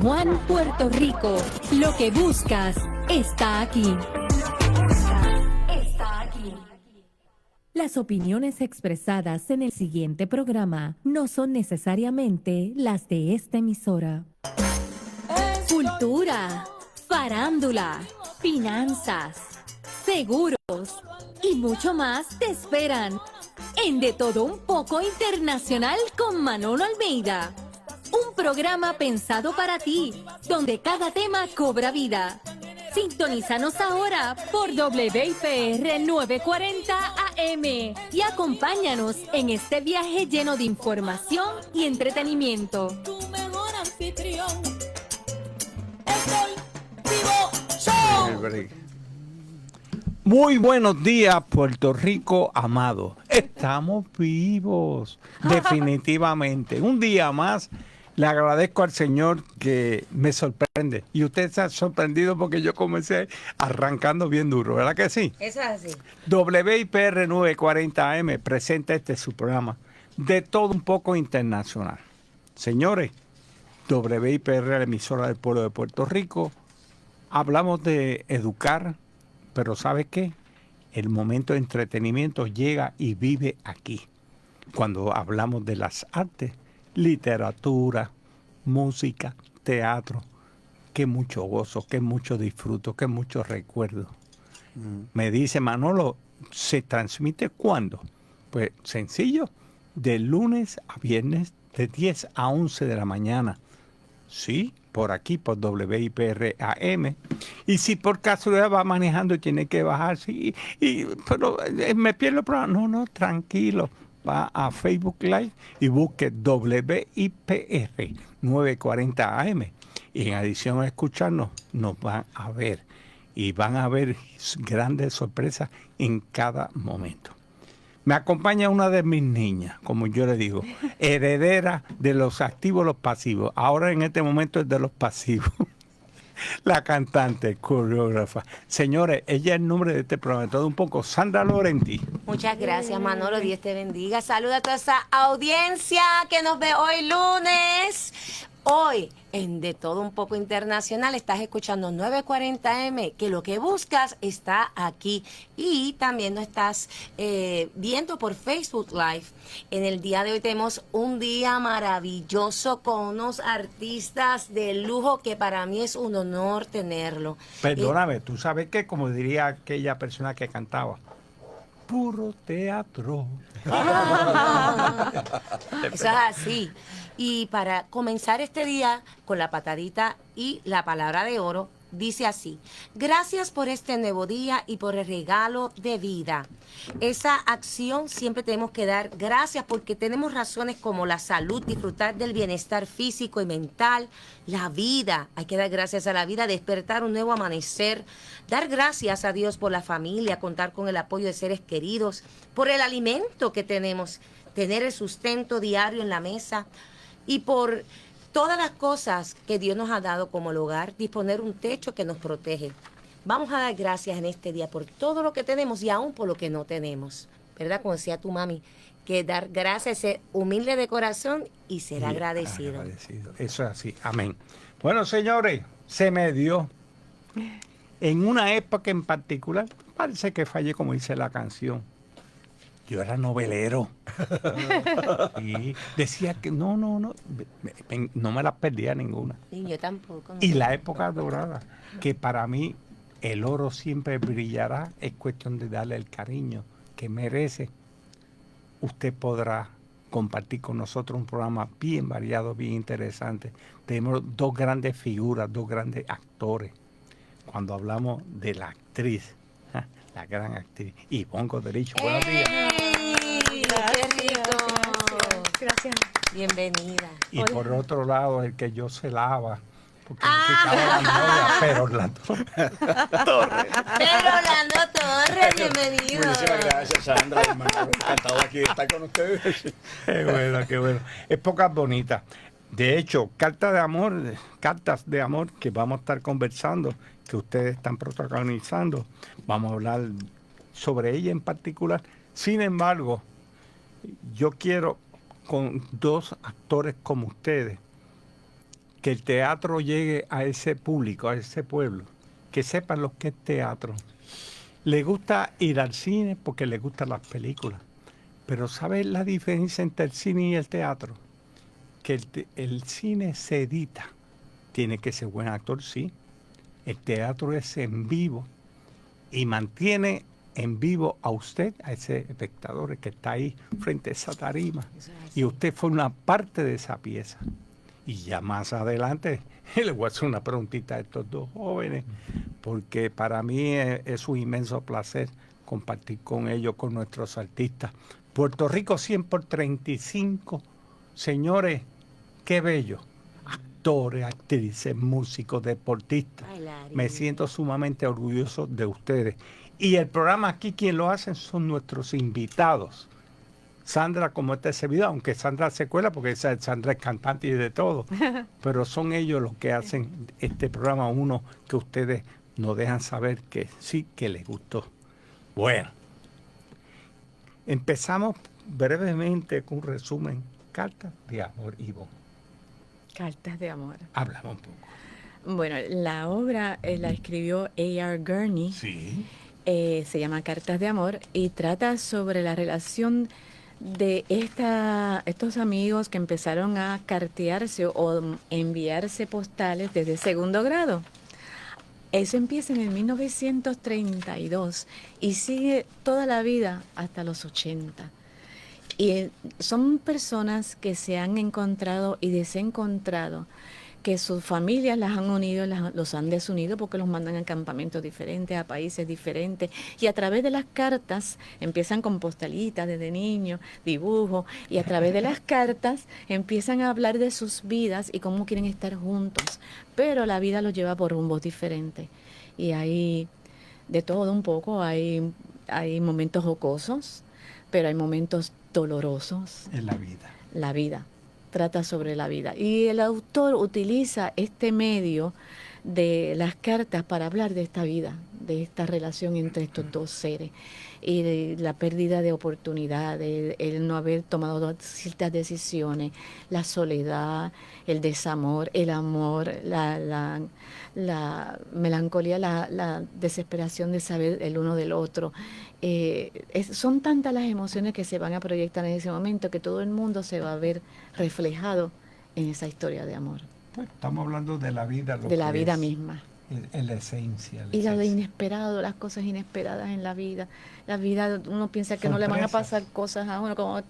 Juan, Puerto Rico. Lo que buscas está aquí. Las opiniones expresadas en el siguiente programa no son necesariamente las de esta emisora. Cultura, farándula, finanzas, seguros y mucho más te esperan en De Todo Un Poco Internacional con Manolo Almeida. Un programa pensado para ti, donde cada tema cobra vida. Sintonízanos ahora por WIPR 940 AM y acompáñanos en este viaje lleno de información y entretenimiento. Tu mejor anfitrión, el Vivo Show. Muy buenos días, Puerto Rico amado. Estamos vivos, definitivamente. Un día más. Le agradezco al Señor que me sorprende. Y usted se ha sorprendido porque yo comencé arrancando bien duro, ¿verdad que sí? Eso es así. WIPR 940 AM presenta su programa De Todo Un Poco Internacional. Señores, WIPR, la emisora del pueblo de Puerto Rico, hablamos de educar, pero ¿sabe qué? El momento de entretenimiento llega y vive aquí. Cuando hablamos de las artes, literatura, música, teatro, qué mucho gozo, qué mucho disfruto, qué mucho recuerdo. Me dice Manolo, ¿se transmite cuándo? Pues sencillo, de lunes a viernes de 10 a 11 de la mañana. Sí, por aquí, por WIPR AM. Y si por casualidad va manejando y tiene que bajarse, pero me pierdo el programa. No, tranquilo. Va a Facebook Live y busque WIPR 940 AM. Y en adición a escucharnos, nos van a ver. Y van a ver grandes sorpresas en cada momento. Me acompaña una de mis niñas, como yo le digo, heredera de los activos, los pasivos. Ahora en este momento es de los pasivos. La cantante, coreógrafa. Señores, ella es el nombre de este programa, de Todo Un Poco, Sandra Laurenti. Muchas gracias, Manolo. Dios te bendiga. Saluda a toda esa audiencia que nos ve hoy lunes. Hoy, en De Todo Un Poco Internacional, estás escuchando 940M, que lo que buscas está aquí. Y también nos estás viendo por Facebook Live. En el día de hoy tenemos un día maravilloso con unos artistas de lujo que para mí es un honor tenerlo. Perdóname, tú sabes que, como diría aquella persona que cantaba, puro teatro. Eso es así. Y para comenzar este día con la patadita y la palabra de oro, dice así: gracias por este nuevo día y por el regalo de vida. Esa acción siempre tenemos que dar gracias porque tenemos razones como la salud, disfrutar del bienestar físico y mental, la vida. Hay que dar gracias a la vida, despertar un nuevo amanecer, dar gracias a Dios por la familia, contar con el apoyo de seres queridos, por el alimento que tenemos, tener el sustento diario en la mesa y por todas las cosas que Dios nos ha dado como el hogar, disponer un techo que nos protege. Vamos a dar gracias en este día por todo lo que tenemos y aún por lo que no tenemos. ¿Verdad? Como decía tu mami, que dar gracias, ser humilde de corazón y ser agradecido. Eso es así. Amén. Bueno, señores, se me dio. En una época en particular, parece que fallé, como dice la canción. Yo era novelero. Y decía que no me las perdía ninguna. Sí, yo tampoco. Y la época dorada, que para mí el oro siempre brillará, es cuestión de darle el cariño que merece. Usted podrá compartir con nosotros un programa bien variado, bien interesante. Tenemos dos grandes figuras, dos grandes actores. Cuando hablamos de la actriz, la gran actriz Ivonne Goderich. Buenos días. ¡Qué rico! Gracias. Bienvenida. Y por otro lado, el que yo celaba, porque me quitaba la novia, pero Orlando Torres. Pedro Orlando Torres, bienvenido. Muchísimas gracias, Sandra. Encantado aquí de estar con ustedes. Qué bueno, qué bueno. Épocas bonitas. De hecho, cartas de amor que vamos a estar conversando, que ustedes están protagonizando. Vamos a hablar sobre ella en particular. Sin embargo, yo quiero con dos actores como ustedes que el teatro llegue a ese público, a ese pueblo, que sepan lo que es teatro. Le gusta ir al cine porque le gustan las películas, pero ¿sabes la diferencia entre el cine y el teatro? Que el cine se edita, tiene que ser buen actor, sí. El teatro es en vivo y mantiene en vivo a usted, a ese espectador que está ahí frente a esa tarima. Y usted forma parte de esa pieza. Y ya más adelante le voy a hacer una preguntita a estos dos jóvenes, porque para mí es un inmenso placer compartir con ellos, con nuestros artistas. Puerto Rico 100 por 35. Señores, qué bello. Actores, actrices, músicos, deportistas. Me siento sumamente orgulloso de ustedes. Y el programa aquí, quien lo hacen son nuestros invitados. Sandra, como este servidor, aunque Sandra se cuela porque Sandra es cantante y de todo, pero son ellos los que hacen este programa, uno que ustedes nos dejan saber que sí que les gustó. Bueno, empezamos brevemente con un resumen. Cartas de amor, Ivonne. Cartas de amor. Háblame un poco. Bueno, la obra la escribió A.R. Gurney. Sí. Se llama Cartas de amor y trata sobre la relación de estos amigos que empezaron a cartearse o enviarse postales desde segundo grado. Eso empieza en el 1932 y sigue toda la vida hasta los 80. Y son personas que se han encontrado y desencontrado, que sus familias las han unido, los han desunido porque los mandan a campamentos diferentes, a países diferentes. Y a través de las cartas, empiezan con postalitas desde niños, dibujos, y a través de las cartas empiezan a hablar de sus vidas y cómo quieren estar juntos. Pero la vida los lleva por rumbos diferentes. Y hay de todo un poco, hay momentos jocosos, pero hay momentos dolorosos. En la vida. La vida. Trata sobre la vida. Y el autor utiliza este medio de las cartas para hablar de esta vida, de esta relación entre estos dos seres y de la pérdida de oportunidades, el no haber tomado ciertas decisiones, la soledad, el desamor, el amor, la melancolía, la desesperación de saber el uno del otro. Son tantas las emociones que se van a proyectar en ese momento que todo el mundo se va a ver reflejado en esa historia de amor. Pues estamos hablando de la vida. De la vida misma. En la esencia. Y lo de inesperado, las cosas inesperadas en la vida. La vida, uno piensa que no le van a pasar cosas a uno, como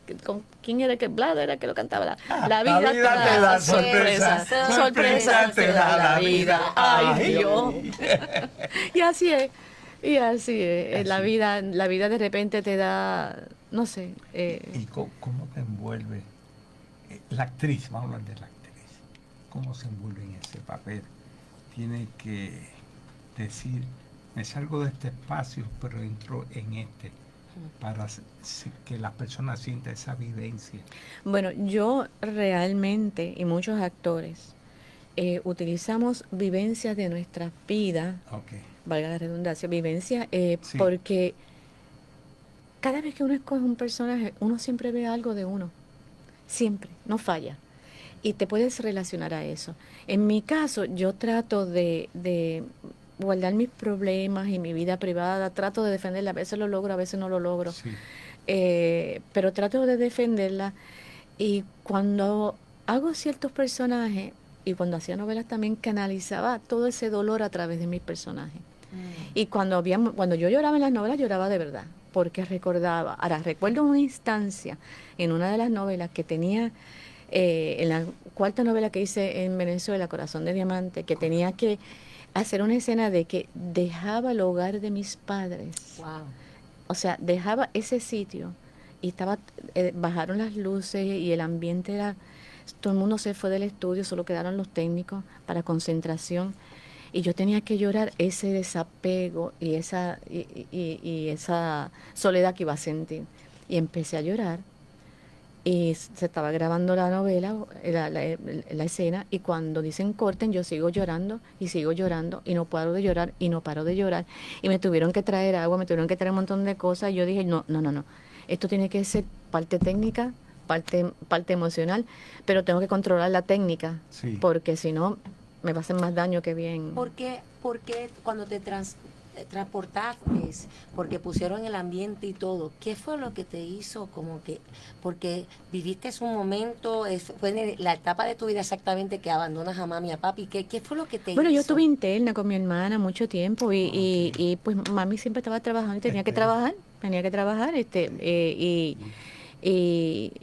¿quién era el que Blado era el que lo cantaba? La vida te da sorpresas, sorpresas te da la vida. Ay, Dios. Y así es. Y así es. La vida de repente te da, no sé. ¿Y cómo te envuelve la actriz? Vamos a hablar de la actriz. ¿Cómo se envuelve en ese papel? Tiene que decir, me salgo de este espacio, pero entro en este, para que la persona sienta esa vivencia. Bueno, yo realmente, y muchos actores, utilizamos vivencias de nuestras vidas, valga la redundancia, vivencias, Sí. porque cada vez que uno escoge un personaje, uno siempre ve algo de uno, siempre, no falla. Y te puedes relacionar a eso. En mi caso, yo trato de guardar mis problemas y mi vida privada, trato de defenderla. A veces lo logro, a veces no lo logro. Sí. Pero trato de defenderla. Y cuando hago ciertos personajes, y cuando hacía novelas también canalizaba todo ese dolor a través de mis personajes. Y cuando yo lloraba en las novelas, lloraba de verdad, porque recordaba. Ahora, recuerdo una instancia en una de las novelas que tenía... en la cuarta novela que hice en Venezuela, Corazón de Diamante, que tenía que hacer una escena de que dejaba el hogar de mis padres. Wow. O sea, dejaba ese sitio y bajaron las luces y el ambiente era... Todo el mundo se fue del estudio, solo quedaron los técnicos para concentración. Y yo tenía que llorar ese desapego y esa soledad que iba a sentir. Y empecé a llorar. Y se estaba grabando la novela, la escena, y cuando dicen corten, yo sigo llorando y no paro de llorar y no paro de llorar. Y me tuvieron que traer agua, me tuvieron que traer un montón de cosas y yo dije, no, esto tiene que ser parte técnica, parte emocional, pero tengo que controlar la técnica, Sí. porque si no me va a hacer más daño que bien. ¿Por qué cuando te transportaste, porque pusieron el ambiente y todo, qué fue lo que te hizo como que, porque viviste un momento, fue en la etapa de tu vida exactamente que abandonas a mami y a papi, ¿qué fue lo que te hizo? Bueno, yo estuve interna con mi hermana mucho tiempo y pues mami siempre estaba trabajando y tenía que trabajar, y,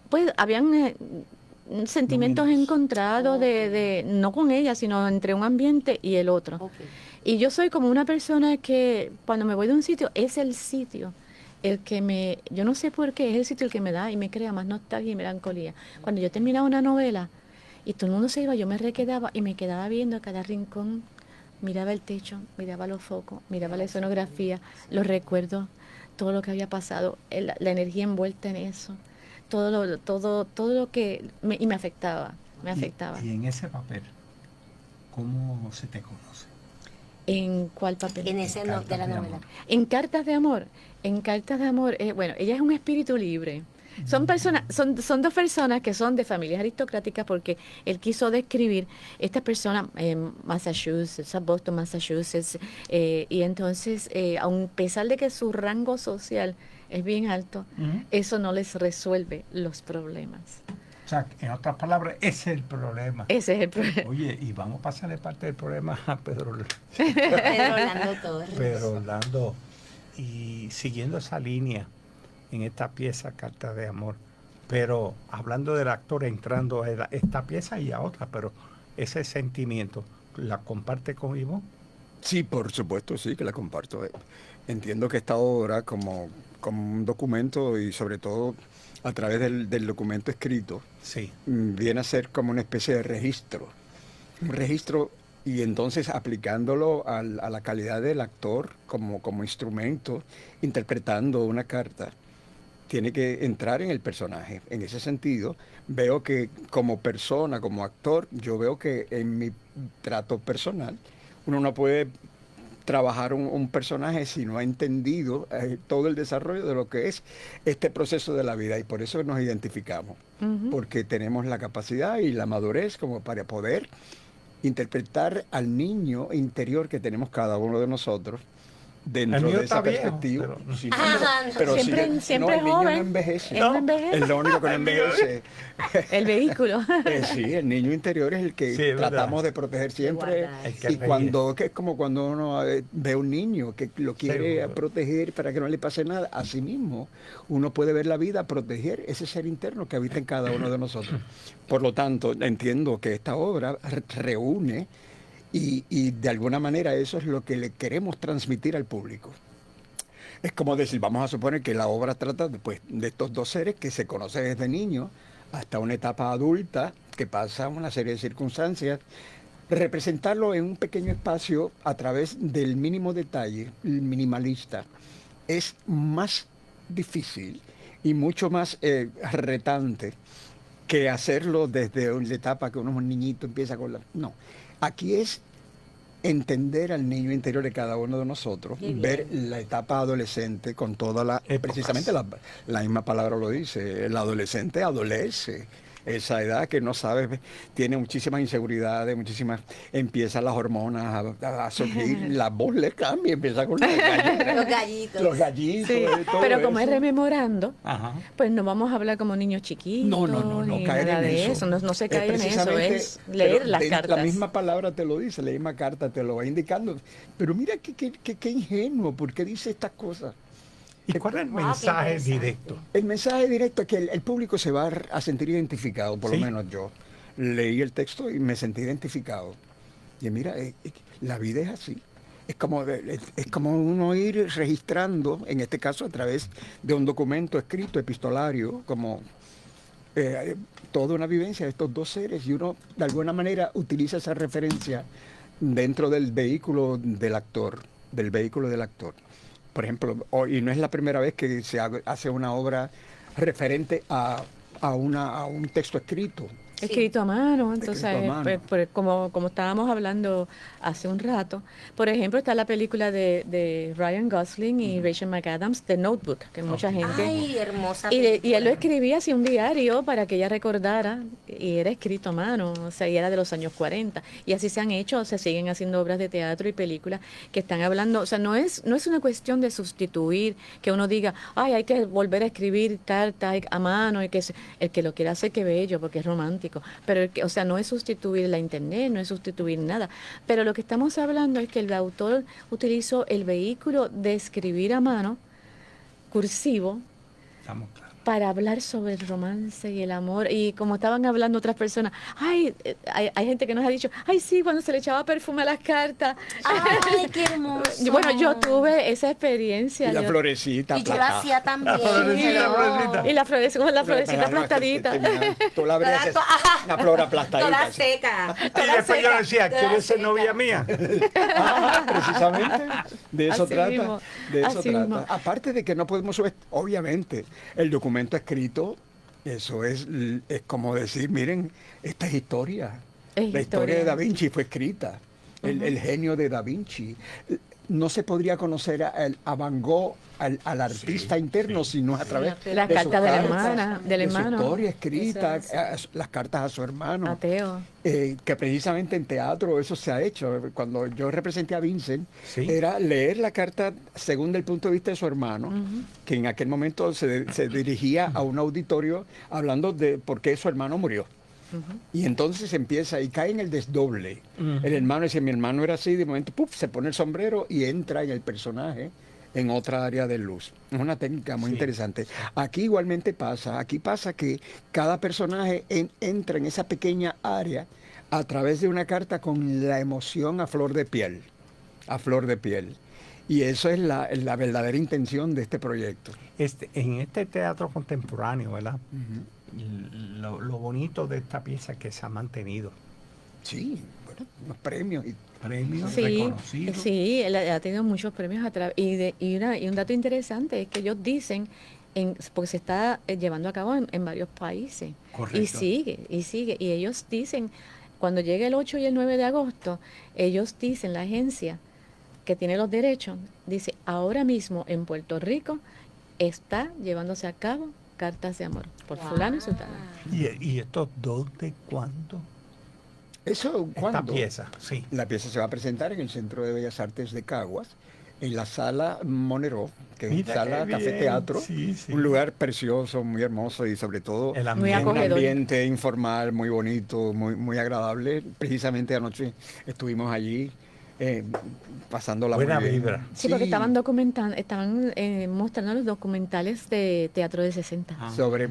pues habían sentimientos encontrados de no con ella, sino entre un ambiente y el otro. Ok. Y yo soy como una persona que cuando me voy de un sitio, es el sitio el que yo no sé por qué, es el sitio el que me da y me crea más nostalgia y melancolía. Cuando yo terminaba una novela y todo el mundo se iba, yo me requedaba y me quedaba viendo cada rincón, miraba el techo, miraba los focos, miraba la escenografía, los recuerdos, todo lo que había pasado, la energía envuelta en eso, todo lo que me afectaba, me afectaba. Y en ese papel, ¿cómo se te conoce? ¿En cuál papel? En ese de la Cartas de novela. amor. En Cartas de Amor, bueno, ella es un espíritu libre. Son dos personas que son de familias aristocráticas porque él quiso describir esta persona en Massachusetts, Boston, Massachusetts, y entonces, a pesar de que su rango social es bien alto, eso no les resuelve los problemas. O sea, en otras palabras, ese es el problema. Ese es el problema. Oye, y vamos a pasarle parte del problema a Pedro Pedro Orlando Torres. Orlando. Y siguiendo esa línea en esta pieza, Carta de Amor, pero hablando del actor entrando a esta pieza y a otra, pero ese sentimiento, ¿la comparte con Ivonne? Sí, por supuesto, sí, que la comparto. Entiendo que esta obra, como un documento y sobre todo a través del documento escrito, Sí. viene a ser como una especie de registro. Un registro y entonces aplicándolo a la calidad del actor como instrumento, interpretando una carta, tiene que entrar en el personaje. En ese sentido, veo que como persona, como actor, yo veo que en mi trato personal, uno no puede trabajar un personaje si no ha entendido todo el desarrollo de lo que es este proceso de la vida, y por eso nos identificamos, porque tenemos la capacidad y la madurez como para poder interpretar al niño interior que tenemos cada uno de nosotros dentro El mío de esa está viejo, perspectiva. pero- Sí, Siempre el niño joven. no envejece. Él no envejece. Es lo único que no envejece. El vehículo. Sí, el niño interior es el que Sí, es verdad. tratamos de proteger siempre. guardar. El que Y que es como cuando uno ve a un niño que lo quiere Seguro. proteger para que no le pase nada. Así mismo, uno puede ver la vida, proteger ese ser interno que habita en cada uno de nosotros. Por lo tanto, entiendo que esta obra reúne y de alguna manera eso es lo que le queremos transmitir al público. Es como decir, vamos a suponer que la obra trata de estos dos seres que se conocen desde niños hasta una etapa adulta, que pasa una serie de circunstancias, representarlo en un pequeño espacio a través del mínimo detalle, el minimalista, es más difícil y mucho más retante que hacerlo desde la etapa que uno es un niñito, empieza con la... No, aquí es entender al niño interior de cada uno de nosotros, Qué bien. ver la etapa adolescente con toda precisamente la misma palabra lo dice, el adolescente adolece, esa edad que no sabe, tiene muchísimas inseguridades, empiezan las hormonas a surgir, la voz le cambia, empieza con Los gallitos. los gallitos, Sí, todo pero como es eso. rememorando, Ajá. pues no vamos a hablar como niños chiquitos, No ni caer nada en de eso. eso, no se cae en eso, precisamente- es leer pero las cartas. La misma palabra te lo dice, la misma carta te lo va indicando. Pero mira qué ingenuo, ¿por qué dice estas cosas? ¿Y cuál es el Wow, qué mensaje interesante. directo? El mensaje directo es que el público se va a sentir identificado, por ¿Sí? lo menos yo. Leí el texto y me sentí identificado. Y mira, la vida es así. Es como uno ir registrando, en este caso a través de un documento escrito, epistolario, como toda una vivencia de estos dos seres, y uno de alguna manera utiliza esa referencia dentro del vehículo del actor, Por ejemplo, y no es la primera vez que se hace una obra referente a un texto escrito. escrito a mano, entonces, Escrito a mano. pues, como estábamos hablando hace un rato, por ejemplo, está la película de Ryan Gosling y Rachel McAdams, The Notebook, que mucha gente... Ay, hermosa Y él película. lo escribía así un diario para que ella recordara, y era escrito a mano, o sea, y era de los años 40. Y así se han hecho, se siguen haciendo obras de teatro y películas que están hablando, o sea, no es una cuestión de sustituir, que uno diga, ay, hay que volver a escribir cartas a mano, y el que lo quiera hacer, que bello, porque es romántico. Pero, o sea, no es sustituir la internet, no es sustituir nada. Pero lo que estamos hablando es que el autor utilizó el vehículo de escribir a mano, cursivo, Estamos claros. para hablar sobre el romance y el amor. Y como estaban hablando otras personas, ay, hay gente que nos ha dicho, ay, sí, cuando se le echaba perfume a las cartas. Ay, qué hermoso. Bueno, yo tuve esa experiencia. Y la yo- florecita Y yo lo aplastada. hacía también. florecita, hello. la florecita. y la florecita, como la florecita aplastadita. Tú la abrías, Toda- ajá. una flor aplastadita. Toda así. seca. Y después yo decía, toda ¿quieres ser seca. novia mía? Ah, precisamente, de eso Así trata. mismo, De eso así trata. mismo. Aparte de que no podemos, obviamente, el documento escrito, eso es como decir, miren, esta es historia. Es La historia historia. de Da Vinci fue escrita. El genio de Da Vinci. No se podría conocer a Van Gogh, al artista interno, sino a través La de sus carta de la cartas, hermana, del de su hermano. historia escrita, Eso las cartas a su hermano. Ateo. Que precisamente en teatro eso se ha hecho. Cuando yo representé a Vincent, Sí. era leer la carta según el punto de vista de su hermano, que en aquel momento se dirigía a un auditorio hablando de por qué su hermano murió. Y entonces empieza y cae en el desdoble. El hermano dice, mi hermano era así, de momento ¡puf!, se pone el sombrero y entra en el personaje en otra área de luz. Es una técnica muy interesante. Aquí igualmente pasa, aquí pasa que cada personaje entra en esa pequeña área a través de una carta con la emoción a flor de piel, a flor de piel. Y eso es la verdadera intención de este proyecto. En este teatro contemporáneo, ¿verdad? Lo bonito de esta pieza es que se ha mantenido. Sí, bueno, unos premios y Premios Sí, reconocidos. sí, él ha tenido muchos premios a través. Y un dato interesante es que ellos dicen, porque se está llevando a cabo en varios países. Correcto. Y sigue. Y ellos dicen, cuando llegue el 8 y el 9 de agosto, ellos dicen, la agencia que tiene los derechos, dice, ahora mismo en Puerto Rico está llevándose a cabo Cartas de Amor por fulano y sultana. ¿Y esto dónde, cuándo? eso, Esta ¿cuándo? pieza, sí. La pieza se va a presentar en el Centro de Bellas Artes de Caguas, en la sala Monero, que Mira es sala qué Café bien, Teatro, sí, sí. un lugar precioso, muy hermoso y sobre todo El Muy ambiente. un acogedor. ambiente informal, muy bonito, muy agradable. Precisamente anoche estuvimos allí pasándola Buena muy bien. vibra. Sí, porque estaban mostrando los documentales de teatro de 60.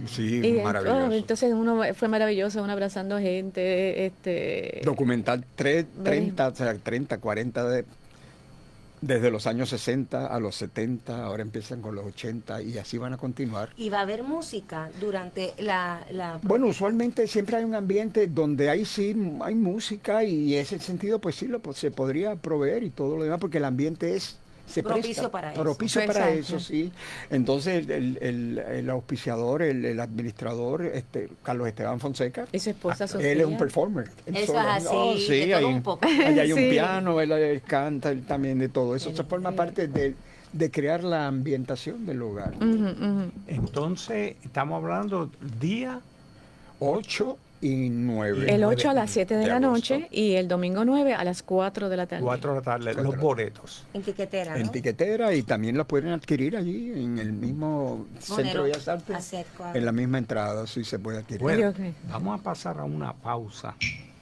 Sí, Y maravilloso. entonces fue maravilloso, uno abrazando gente, Documental 30, o sea, 30, 40 desde los años 60 a los 70, ahora empiezan con los 80 y así van a continuar. Y va a haber música durante la Bueno, usualmente siempre hay un ambiente donde hay hay música y ese sentido pues sí se podría proveer y todo lo demás porque el ambiente se Propicio presta, para eso. propicio para Exacto. eso, sí. Entonces el auspiciador, el administrador, Carlos Esteban Fonseca, y su esposa Sofía. él es un performer. él Eso solo. es así, de todo un poco. Ahí hay un Sí. piano, él canta él también de todo eso. Eso forma parte de crear la ambientación del lugar. Ujú, ujú. Entonces, estamos hablando día 8 y 9. El 8 a las 7 de de la agosto. noche y el domingo 9 a las 4 de la tarde. 4 de la tarde, los boletos. En tiquetera, ¿no? En tiquetera y también los pueden adquirir allí en el mismo Centro de Bellas Artes. Acerco. En la misma entrada, sí se puede adquirir. Bueno, Ok. vamos a pasar a una pausa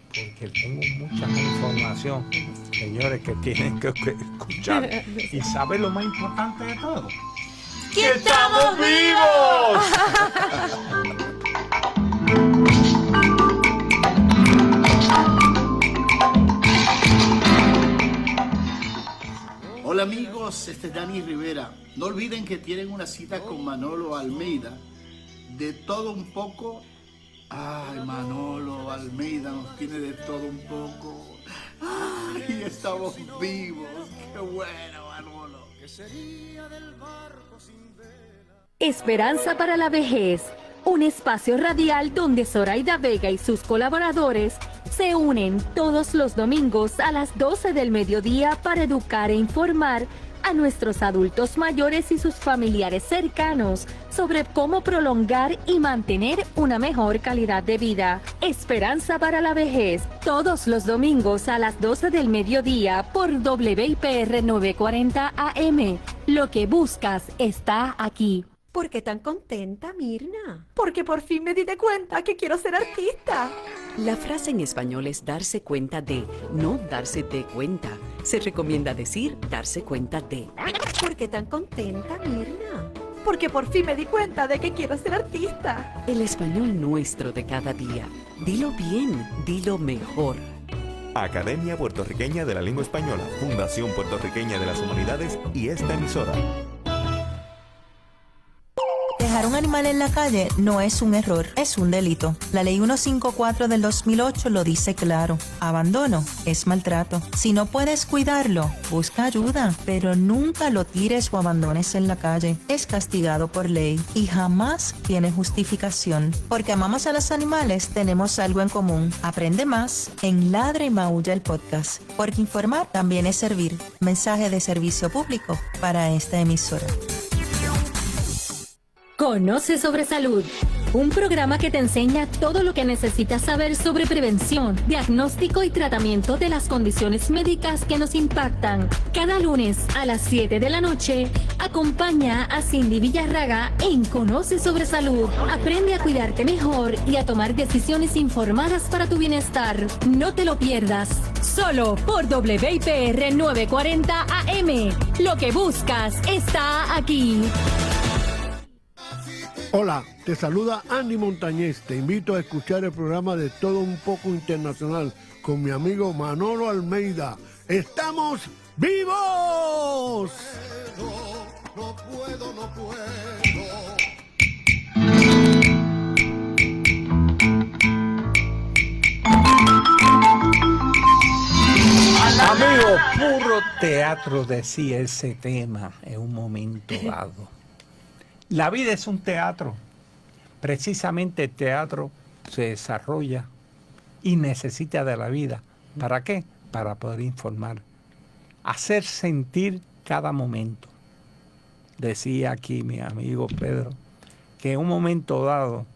porque tengo mucha información, señores, que tienen que escuchar. ¿Y saben lo más importante de todo? ¡Que estamos vivos! Hola amigos, este es Dani Rivera. No olviden que tienen una cita con Manolo Almeida. De todo un poco. Ay, Manolo Almeida nos tiene de todo un poco. Ay, estamos vivos. Qué bueno, Manolo. Esperanza para la vejez. un espacio radial donde Zoraida Vega y sus colaboradores se unen todos los domingos a las 12 del mediodía para educar e informar a nuestros adultos mayores y sus familiares cercanos sobre cómo prolongar y mantener una mejor calidad de vida. Esperanza para la vejez, todos los domingos a las 12 del mediodía por WIPR 940 AM. Lo que buscas está aquí. ¿Por qué tan contenta, Mirna? Porque por fin me di de cuenta que quiero ser artista. La frase en español es darse cuenta de, no darse de cuenta. Se recomienda decir darse cuenta de. ¿Por qué tan contenta, Mirna? Porque por fin me di cuenta de que quiero ser artista. El español nuestro de cada día. Dilo bien, dilo mejor. Academia Puertorriqueña de la Lengua Española, Fundación Puertorriqueña de las Humanidades y esta emisora. Dejar un animal en la calle no es un error, es un delito. La Ley 154 del 2008 lo dice claro. Abandono es maltrato. Si no puedes cuidarlo, busca ayuda, pero nunca lo tires o abandones en la calle. Es castigado por ley y jamás tiene justificación. Porque amamos a los animales, tenemos algo en común. Aprende más en Ladra y Maulla el podcast. Porque informar también es servir. Mensaje de servicio público para esta emisora. Conoce sobre salud, un programa que te enseña todo lo que necesitas saber sobre prevención, diagnóstico y tratamiento de las condiciones médicas que nos impactan. Cada lunes a las 7 de la noche, acompaña a Cindy Villarraga en Conoce sobre salud. Aprende a cuidarte mejor y a tomar decisiones informadas para tu bienestar. No te lo pierdas, solo por WIPR 940 AM. Lo que buscas está aquí. Hola, te saluda Andy Montañez. Te invito a escuchar el programa de Todo Un Poco Internacional con mi amigo Manolo Almeida. ¡Estamos vivos! No puedo. Amigo, puro teatro decía ese tema en un momento dado. La vida es un teatro. Precisamente el teatro se desarrolla y necesita de la vida. ¿Para qué? Para poder informar. Hacer sentir cada momento. Decía aquí mi amigo Pedro que en un momento dado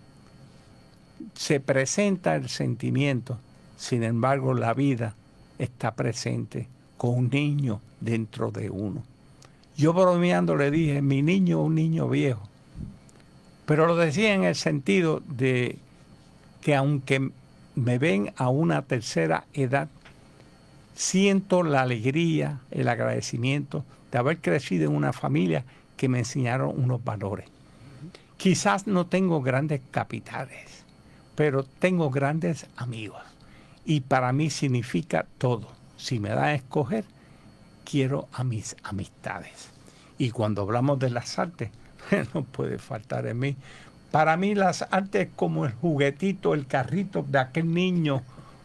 se presenta el sentimiento, sin embargo la vida está presente con un niño dentro de uno. Yo bromeando le dije, mi niño es un niño viejo. Pero lo decía en el sentido de que aunque me ven a una tercera edad, siento la alegría, el agradecimiento de haber crecido en una familia que me enseñaron unos valores. Quizás no tengo grandes capitales, pero tengo grandes amigos. Y para mí significa todo. Si me da a escoger, quiero a mis amistades. Y cuando hablamos de las artes, no puede faltar en mí. Para mí las artes es como el juguetito, el carrito de aquel niño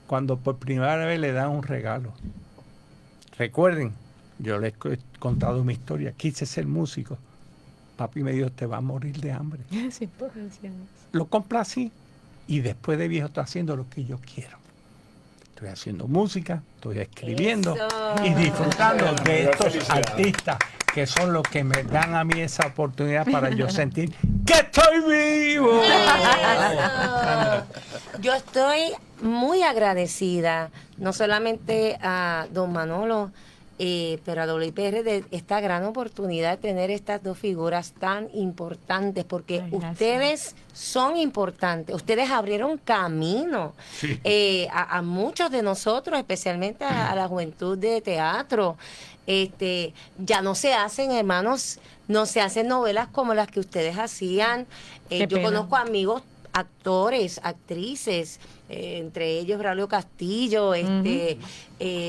cuando por primera vez le dan un regalo. Recuerden, yo les he contado mi historia, quise ser músico. Papi me dijo, te va a morir de hambre. Sí, por ancianos. Lo complací y después de viejo estoy haciendo lo que yo quiero. Estoy haciendo música, estoy escribiendo y disfrutando de estos artistas que son los que me dan a mí esa oportunidad para yo sentir que estoy vivo. Yo estoy muy agradecida, no solamente a don Manolo, pero a WIPR de esta gran oportunidad de tener estas dos figuras tan importantes, porque ustedes son importantes, ustedes abrieron camino a muchos de nosotros, especialmente a la juventud de teatro. Ya no se hacen, hermanos, no se hacen novelas como las que ustedes hacían. Yo conozco amigos actores, actrices, entre ellos Braulio Castillo,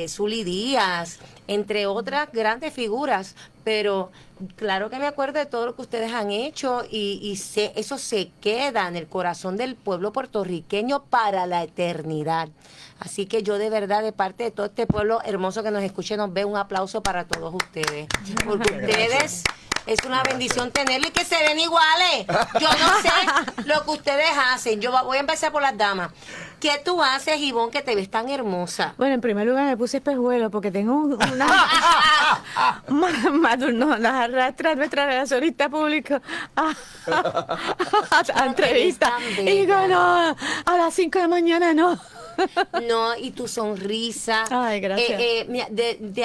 Zuli Díaz, entre otras grandes figuras, pero claro que me acuerdo de todo lo que ustedes han hecho y eso se queda en el corazón del pueblo puertorriqueño para la eternidad. Así que yo de verdad, de parte de todo este pueblo hermoso que nos escuche, nos ve un aplauso para todos ustedes, porque ustedes Es una bendición tenerle que se ven iguales. Yo no sé lo que ustedes hacen. Yo voy a empezar por las damas. ¿Qué tú haces, Ivonne, que te ves tan hermosa? Bueno, en primer lugar me puse espejuelo porque tengo una... no, las arrastra nuestra relacionista público a entrevista. Y digo, no, a las 5 de la mañana no. No, y tu sonrisa. Ay, gracias. Mira,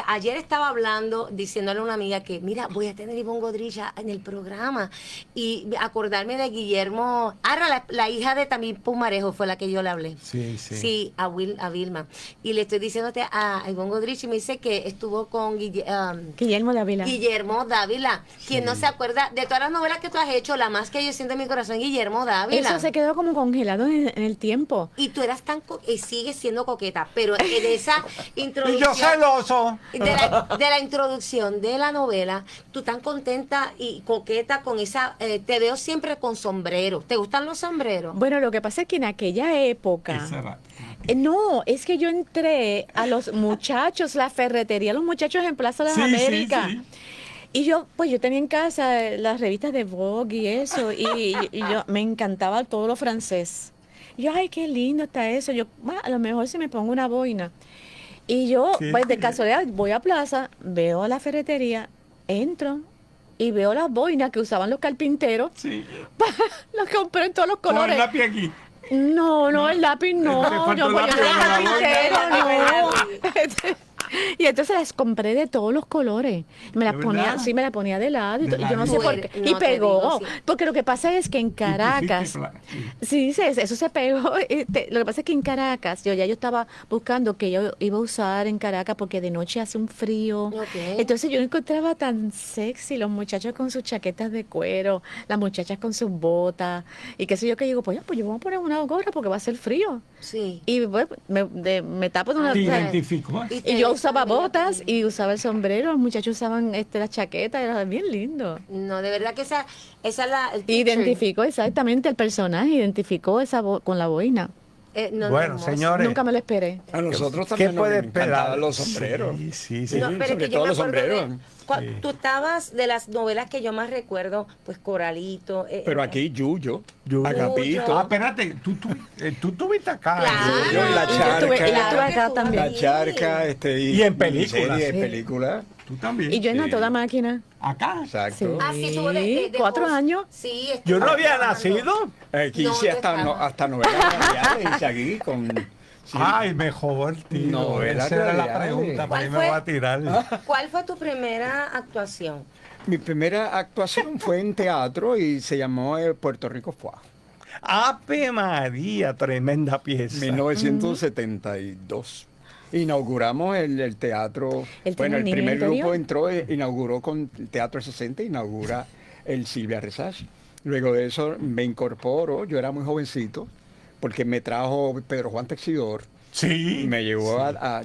ayer estaba hablando, diciéndole a una amiga que, mira, voy a tener a Ivonne Godrilla en el programa. Y acordarme de Guillermo, la hija de también Pumarejo fue la que yo le hablé. Sí. Sí, a Vilma. Y le estoy diciéndote a Ivonne Godrilla y me dice que estuvo con Guillermo Dávila. Guillermo Dávila. Quien no se acuerda de todas las novelas que tú has hecho, la más que yo siento en mi corazón, Guillermo Dávila. Eso se quedó como congelado en el tiempo. Y tú eras tan... sigues siendo coqueta, pero en esa introducción... Y yo celoso. De la introducción de la novela, tú tan contenta y coqueta con esa... te veo siempre con sombrero. ¿Te gustan los sombreros? Bueno, lo que pasa es que en aquella época... No, es que yo entré a los muchachos, la ferretería, los muchachos en Plaza de las Américas. Sí. Y yo tenía en casa las revistas de Vogue y eso, y yo me encantaba todo lo francés. Yo, ay, qué lindo está eso. Yo, a lo mejor si me pongo una boina. Y yo, pues de casualidad, voy a Plaza, veo la ferretería, entro y veo las boinas que usaban los carpinteros. Sí. Las compré en todos los colores. ¿Con el lápiz aquí? No, el lápiz no. Yo voy a carpintero, no. Y entonces las compré de todos los colores. Me las ponía, sí, me las ponía de lado. Y yo no sé por qué. Y pegó. Porque lo que pasa es que en Caracas, sí, eso se pegó. Lo que pasa es que en Caracas, yo estaba buscando que yo iba a usar en Caracas porque de noche hace un frío. Entonces yo encontraba tan sexy los muchachos con sus chaquetas de cuero, las muchachas con sus botas. Y qué sé yo, que digo, pues yo voy a poner una gorra porque va a hacer frío. Sí. Y bueno, me tapo de una... ¿Te identificó? Y yo usaba botas y usaba el sombrero, los muchachos usaban la chaqueta, era bien lindo. No, de verdad que esa es la... Identificó exactamente el personaje, identificó esa con la boina. Bueno, señores. Nunca me lo esperé. A nosotros también nos encantaban los sombreros. Sí. No, pero sobre todo los sombreros. Tú estabas de las novelas que yo más recuerdo, pues Coralito. Pero aquí Yuyo, Agapito. Espérate, tú estuviste acá. Claro. Yuyo y La Charca. Yo estuve acá también. La Charca, y en películas. En películas. Tú también. Y yo en A Toda Máquina. ¿Acá? Exacto. Sí, estuvo de 4 años. Sí. Yo no había nacido. Aquí hice hasta novelas radiales, hice aquí con... Sí. Ay, mejor, tío. No, esa era la pregunta, para mí me va a tirar. ¿Cuál fue tu primera actuación? Mi primera actuación fue en teatro y se llamó Puerto Rico Fue. ¡Ave María! Tremenda pieza. 1972. Inauguramos el teatro. Bueno, el primer grupo inauguró con Teatro 60, inaugura el Silvia Resach. Luego de eso me incorporo, yo era muy jovencito, porque me trajo Pedro Juan Texidor. Sí. Me llevó a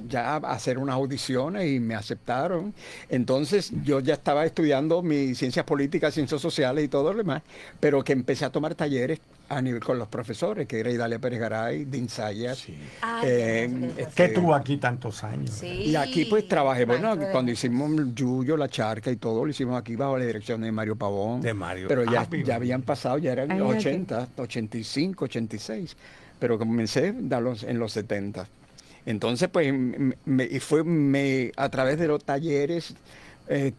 hacer unas audiciones y me aceptaron. Entonces yo ya estaba estudiando mis ciencias políticas, ciencias sociales y todo lo demás, pero que empecé a tomar talleres a nivel con los profesores, que era Idalia Pérez Garay, Dean Sayas. Sí. Que tuvo aquí tantos años. Sí. Y aquí pues trabajé, bueno, cuando hicimos Yuyo, La Charca y todo, lo hicimos aquí bajo la dirección de Mario Pavón. De Mario. Pero ya habían pasado, ya eran 80, 85, 86. Pero comencé en los 70. Entonces, pues, a través de los talleres,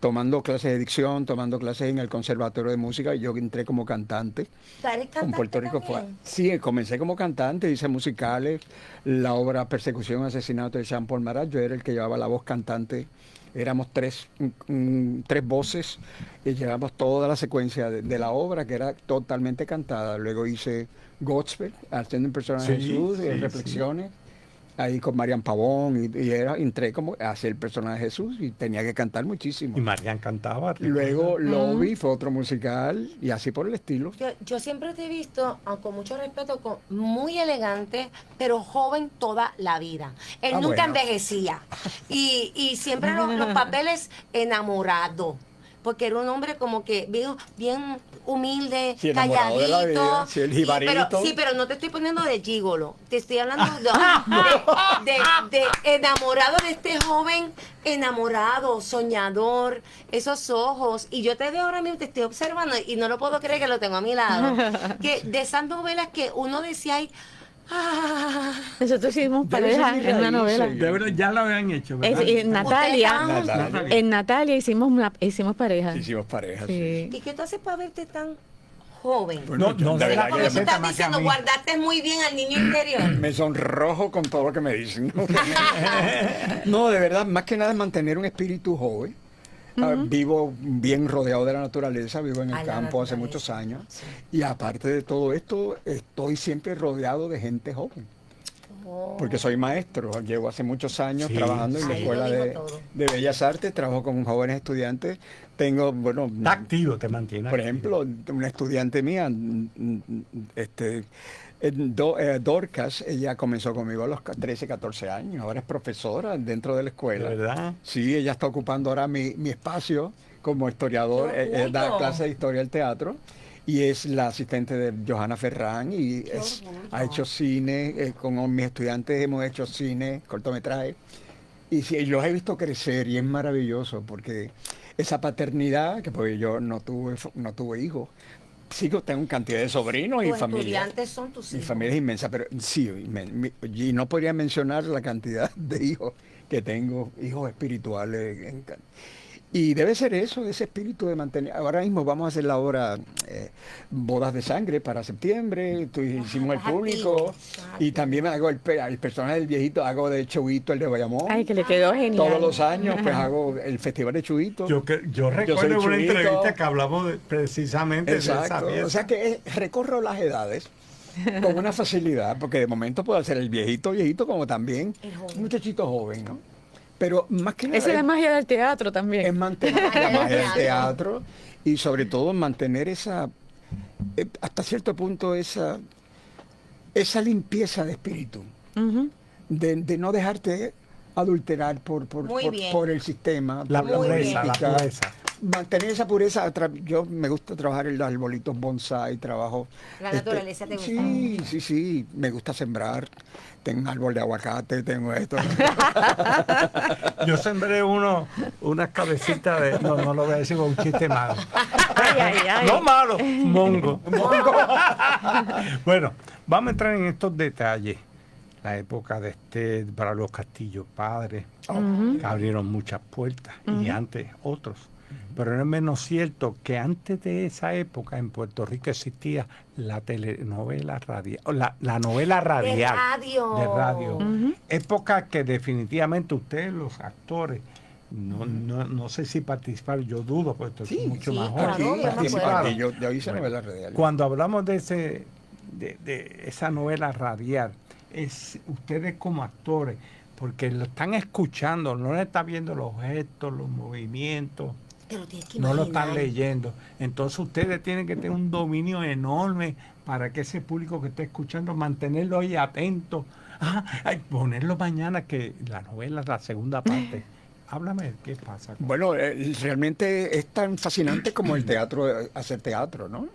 tomando clases de dicción, tomando clases en el Conservatorio de Música, yo entré como cantante. ¿Eres cantante en Puerto Rico también? Sí, comencé como cantante, hice musicales, la obra Persecución, Asesinato de Jean Paul Marat, yo era el que llevaba la voz cantante. Éramos tres voces y llevamos toda la secuencia de la obra, que era totalmente cantada. Luego hice Gospel, haciendo un personaje de Jesús, reflexiones, ahí con Marian Pavón, y entré como a hacer el personaje de Jesús y tenía que cantar muchísimo. Y Marian cantaba. Luego Lobby fue otro musical y así por el estilo. Yo siempre te he visto, con mucho respeto, muy elegante, pero joven toda la vida. Él nunca envejecía. Y siempre los papeles enamorado. Porque era un hombre como que bien humilde, calladito. Sí, el jibarito. Pero no te estoy poniendo de gigolo. Te estoy hablando de enamorado de este joven enamorado, soñador, esos ojos. Y yo te veo ahora mismo, te estoy observando y no lo puedo creer que lo tengo a mi lado. Que de esas novelas que uno decía ahí, nosotros hicimos pareja en una novela. De verdad, ya lo habían hecho, ¿verdad? En Natalia, en Natalia hicimos pareja. Hicimos pareja, sí. ¿Y qué tú haces para verte tan joven? No, no, de verdad, Porque tú estás diciendo, guardaste muy bien al niño interior. Me sonrojo con todo lo que me dicen. No, de verdad, más que nada es mantener un espíritu joven. Vivo bien rodeado de la naturaleza, vivo en el campo hace muchos años. Sí. Y aparte de todo esto, estoy siempre rodeado de gente joven. Porque soy maestro, llevo hace muchos años trabajando en la Escuela de Bellas Artes, trabajo con jóvenes estudiantes. Tengo, bueno... Está activo, te mantiene. Por ejemplo, una estudiante mía, Dorcas, ella comenzó conmigo a los 13, 14 años, ahora es profesora dentro de la escuela. ¿De verdad? Sí, ella está ocupando ahora mi espacio como historiador, da clase de historia del teatro y es la asistente de Johanna Ferrán y ha hecho cine, con mis estudiantes hemos hecho cine, cortometraje y sí, los he visto crecer y es maravilloso porque esa paternidad, que pues yo no tuve hijos, sí, tengo cantidad de sobrinos y familia. Estudiantes son tus hijos. Mi familia es inmensa, pero sí, y no podría mencionar la cantidad de hijos que tengo, hijos espirituales. Y debe ser eso, ese espíritu de mantener. Ahora mismo vamos a hacer la obra Bodas de Sangre para septiembre, hicimos el público, y también hago el personaje del viejito, hago de Chuito, el de Bayamón. Ay, que le quedó genial. Todos los años pues hago el Festival de Chuito. Yo recuerdo una entrevista que hablamos precisamente de esa pieza. O sea que recorro las edades con una facilidad, porque de momento puedo hacer el viejito como también un muchachito joven, ¿no? Pero más que nada... Esa es la magia del teatro también. Es mantener la magia del teatro y sobre todo mantener esa, hasta cierto punto, esa limpieza de espíritu. De no dejarte adulterar por el sistema. La pureza. Mantener esa pureza. Yo me gusta trabajar en los arbolitos bonsai, trabajo... La naturaleza te gusta. Sí, me gusta sembrar. Tengo un árbol de aguacate, tengo esto. Yo sembré unas cabecitas de... No lo voy a decir con un chiste malo. No malo, mongo. Bueno, vamos a entrar en estos detalles. La época de para los castillos padres, que abrieron muchas puertas, y antes otros. Pero no es menos cierto que antes de esa época en Puerto Rico existía la telenovela radial, la novela radial. De radio. Época que definitivamente ustedes, los actores, no sé si participar, yo dudo, porque esto es mucho más joven. Yo hice novela radial. Cuando hablamos de esa novela radial, ustedes como actores, porque lo están escuchando, no le están viendo los gestos, los movimientos. No lo están leyendo. Entonces ustedes tienen que tener un dominio enorme para que ese público que esté escuchando, mantenerlo ahí atento. Ponerlo mañana, que la novela es la segunda parte. Háblame, ¿qué pasa? Bueno, realmente es tan fascinante como el teatro, hacer teatro, ¿no?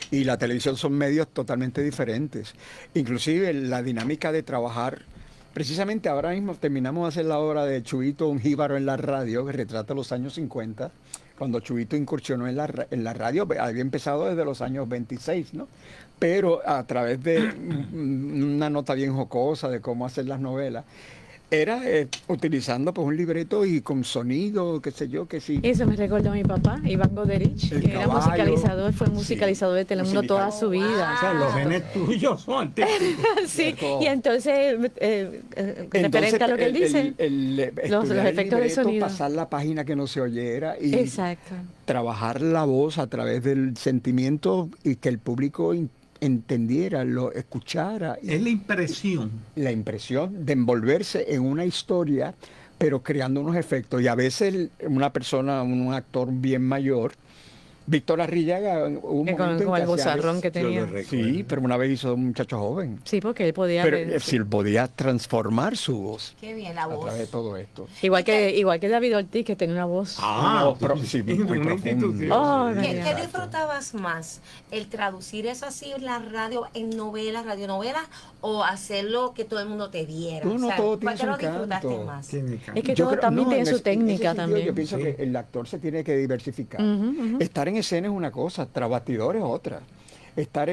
Y la televisión son medios totalmente diferentes. Inclusive la dinámica de trabajar. Precisamente ahora mismo terminamos de hacer la obra de Chuito, un jíbaro en la radio, que retrata los años 50, cuando Chuito incursionó en la radio. Había empezado desde los años 26, ¿no? Pero a través de una nota bien jocosa de cómo hacer las novelas, era utilizando pues un libreto y con sonido, qué sé yo, que sí. Eso me recordó a mi papá, Iván Goderich, que era musicalizador, fue musicalizador de Telemundo toda su vida. O sea, los genes tuyos son artísticos. Sí, y entonces, referente a lo que él dice, los efectos de sonido. Pasar la página que no se oyera y trabajar la voz a través del sentimiento y que el público entendiera, lo escuchara. Es la impresión. La impresión de envolverse en una historia, pero creando unos efectos. Y a veces una persona, un actor bien mayor, Víctor Arrillaga hubo un Que con- momento en con el que hacía vozarrón eso. que tenía. Yo lo recuerdo. Sí, pero una vez hizo un muchacho joven. Sí, porque él podía Pero ver- si él podía transformar su voz Qué bien la a voz. través de todo esto. igual que David Ortiz, que tenía una voz. Una voz sí, muy una profunda. institución. Oh, ¿Qué disfrutabas más? ¿El traducir eso así en la radio, en novelas, radionovelas, o hacerlo que todo el mundo te viera? No, no, O sea, todo ¿cuál tiene te lo su disfrutaste encanto. más? Es que Yo todo creo- también no, tiene en su ese técnica sentido, también. Yo pienso Sí. que el actor se tiene que diversificar. Ujú, ujú. Estar en escena es una cosa, tras bastidores es otra. Estar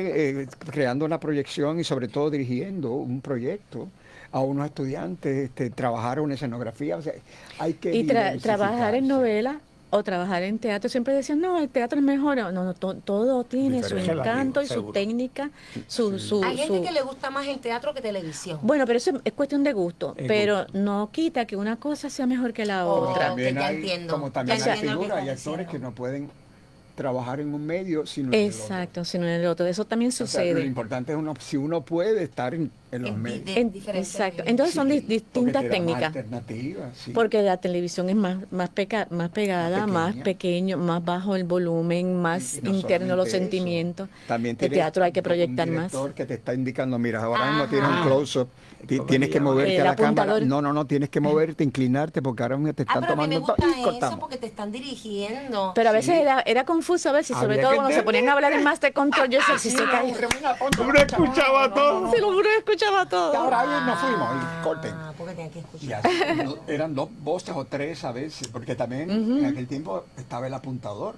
creando una proyección y sobre todo dirigiendo un proyecto a unos estudiantes, trabajar una escenografía, o sea, hay que Y trabajar en diversificarse. novela o trabajar en teatro, siempre decían, no, el teatro es mejor. No, no, todo tiene su Diferente. encanto y su Seguro. técnica, su... Hay gente su- que le gusta más el teatro que televisión. Bueno, pero eso es cuestión de gusto, Es pero no quita que una cosa sea mejor que la Oh, otra. También ya hay, entiendo. como también Ya hay entiendo lo que figuras, hay estás actores que diciendo. no pueden trabajar en un medio sino en el otro. Exacto, sino en el otro. Eso también O sea, lo sucede. importante es si uno puede estar en los En medios. diferentes Exacto. niveles. Entonces son Sí, distintas porque te da más técnicas. alternativas, sí. Porque la televisión es más pegada, más pequeña. pequeño, más bajo el volumen, más Y no interno los solamente eso. sentimientos. También El tienes teatro hay que proyectar un más. director que te está indicando, mira, ahora mismo tienes un Ajá. close-up, tienes que moverte El a la cámara. apuntador. No, tienes que moverte, inclinarte, porque ahora mismo te Ah, están pero a mí me tomando gusta y eso cortamos. porque te están dirigiendo. Pero a veces era confuso a veces, sobre Había todo que cuando se ponían a hablar en Master Control, yo decía, si se cae. Uno escuchaba todo. Se lo juro, escuchaba todo. Ahora ahí nos fuimos y corten. Ah, porque tenía que Y escuchar. así, eran dos voces o tres a veces, porque también en aquel tiempo estaba el apuntador.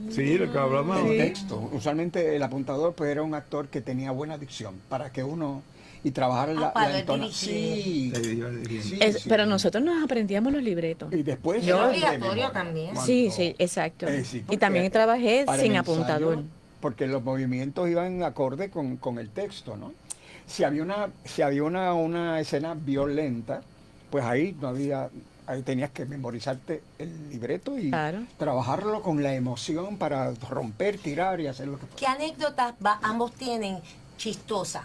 Sí, lo que hablamos. El texto. Usualmente el apuntador pues era un actor que tenía buena dicción para que uno y trabajar para la el entonación. Sí, sí, sí. Pero nosotros nos aprendíamos los libretos. Y después Yo era de obligatorio memoria. también. Sí, sí, exacto. Sí, Y porque también trabajé para sin el apuntador. ensayo, porque los movimientos iban acorde con el texto, ¿no? Si había una escena violenta, pues ahí no había, ahí tenías que memorizarte el libreto y Claro. trabajarlo con la emoción para romper, tirar y hacer lo que ¿Qué anécdotas ambos tienen chistosas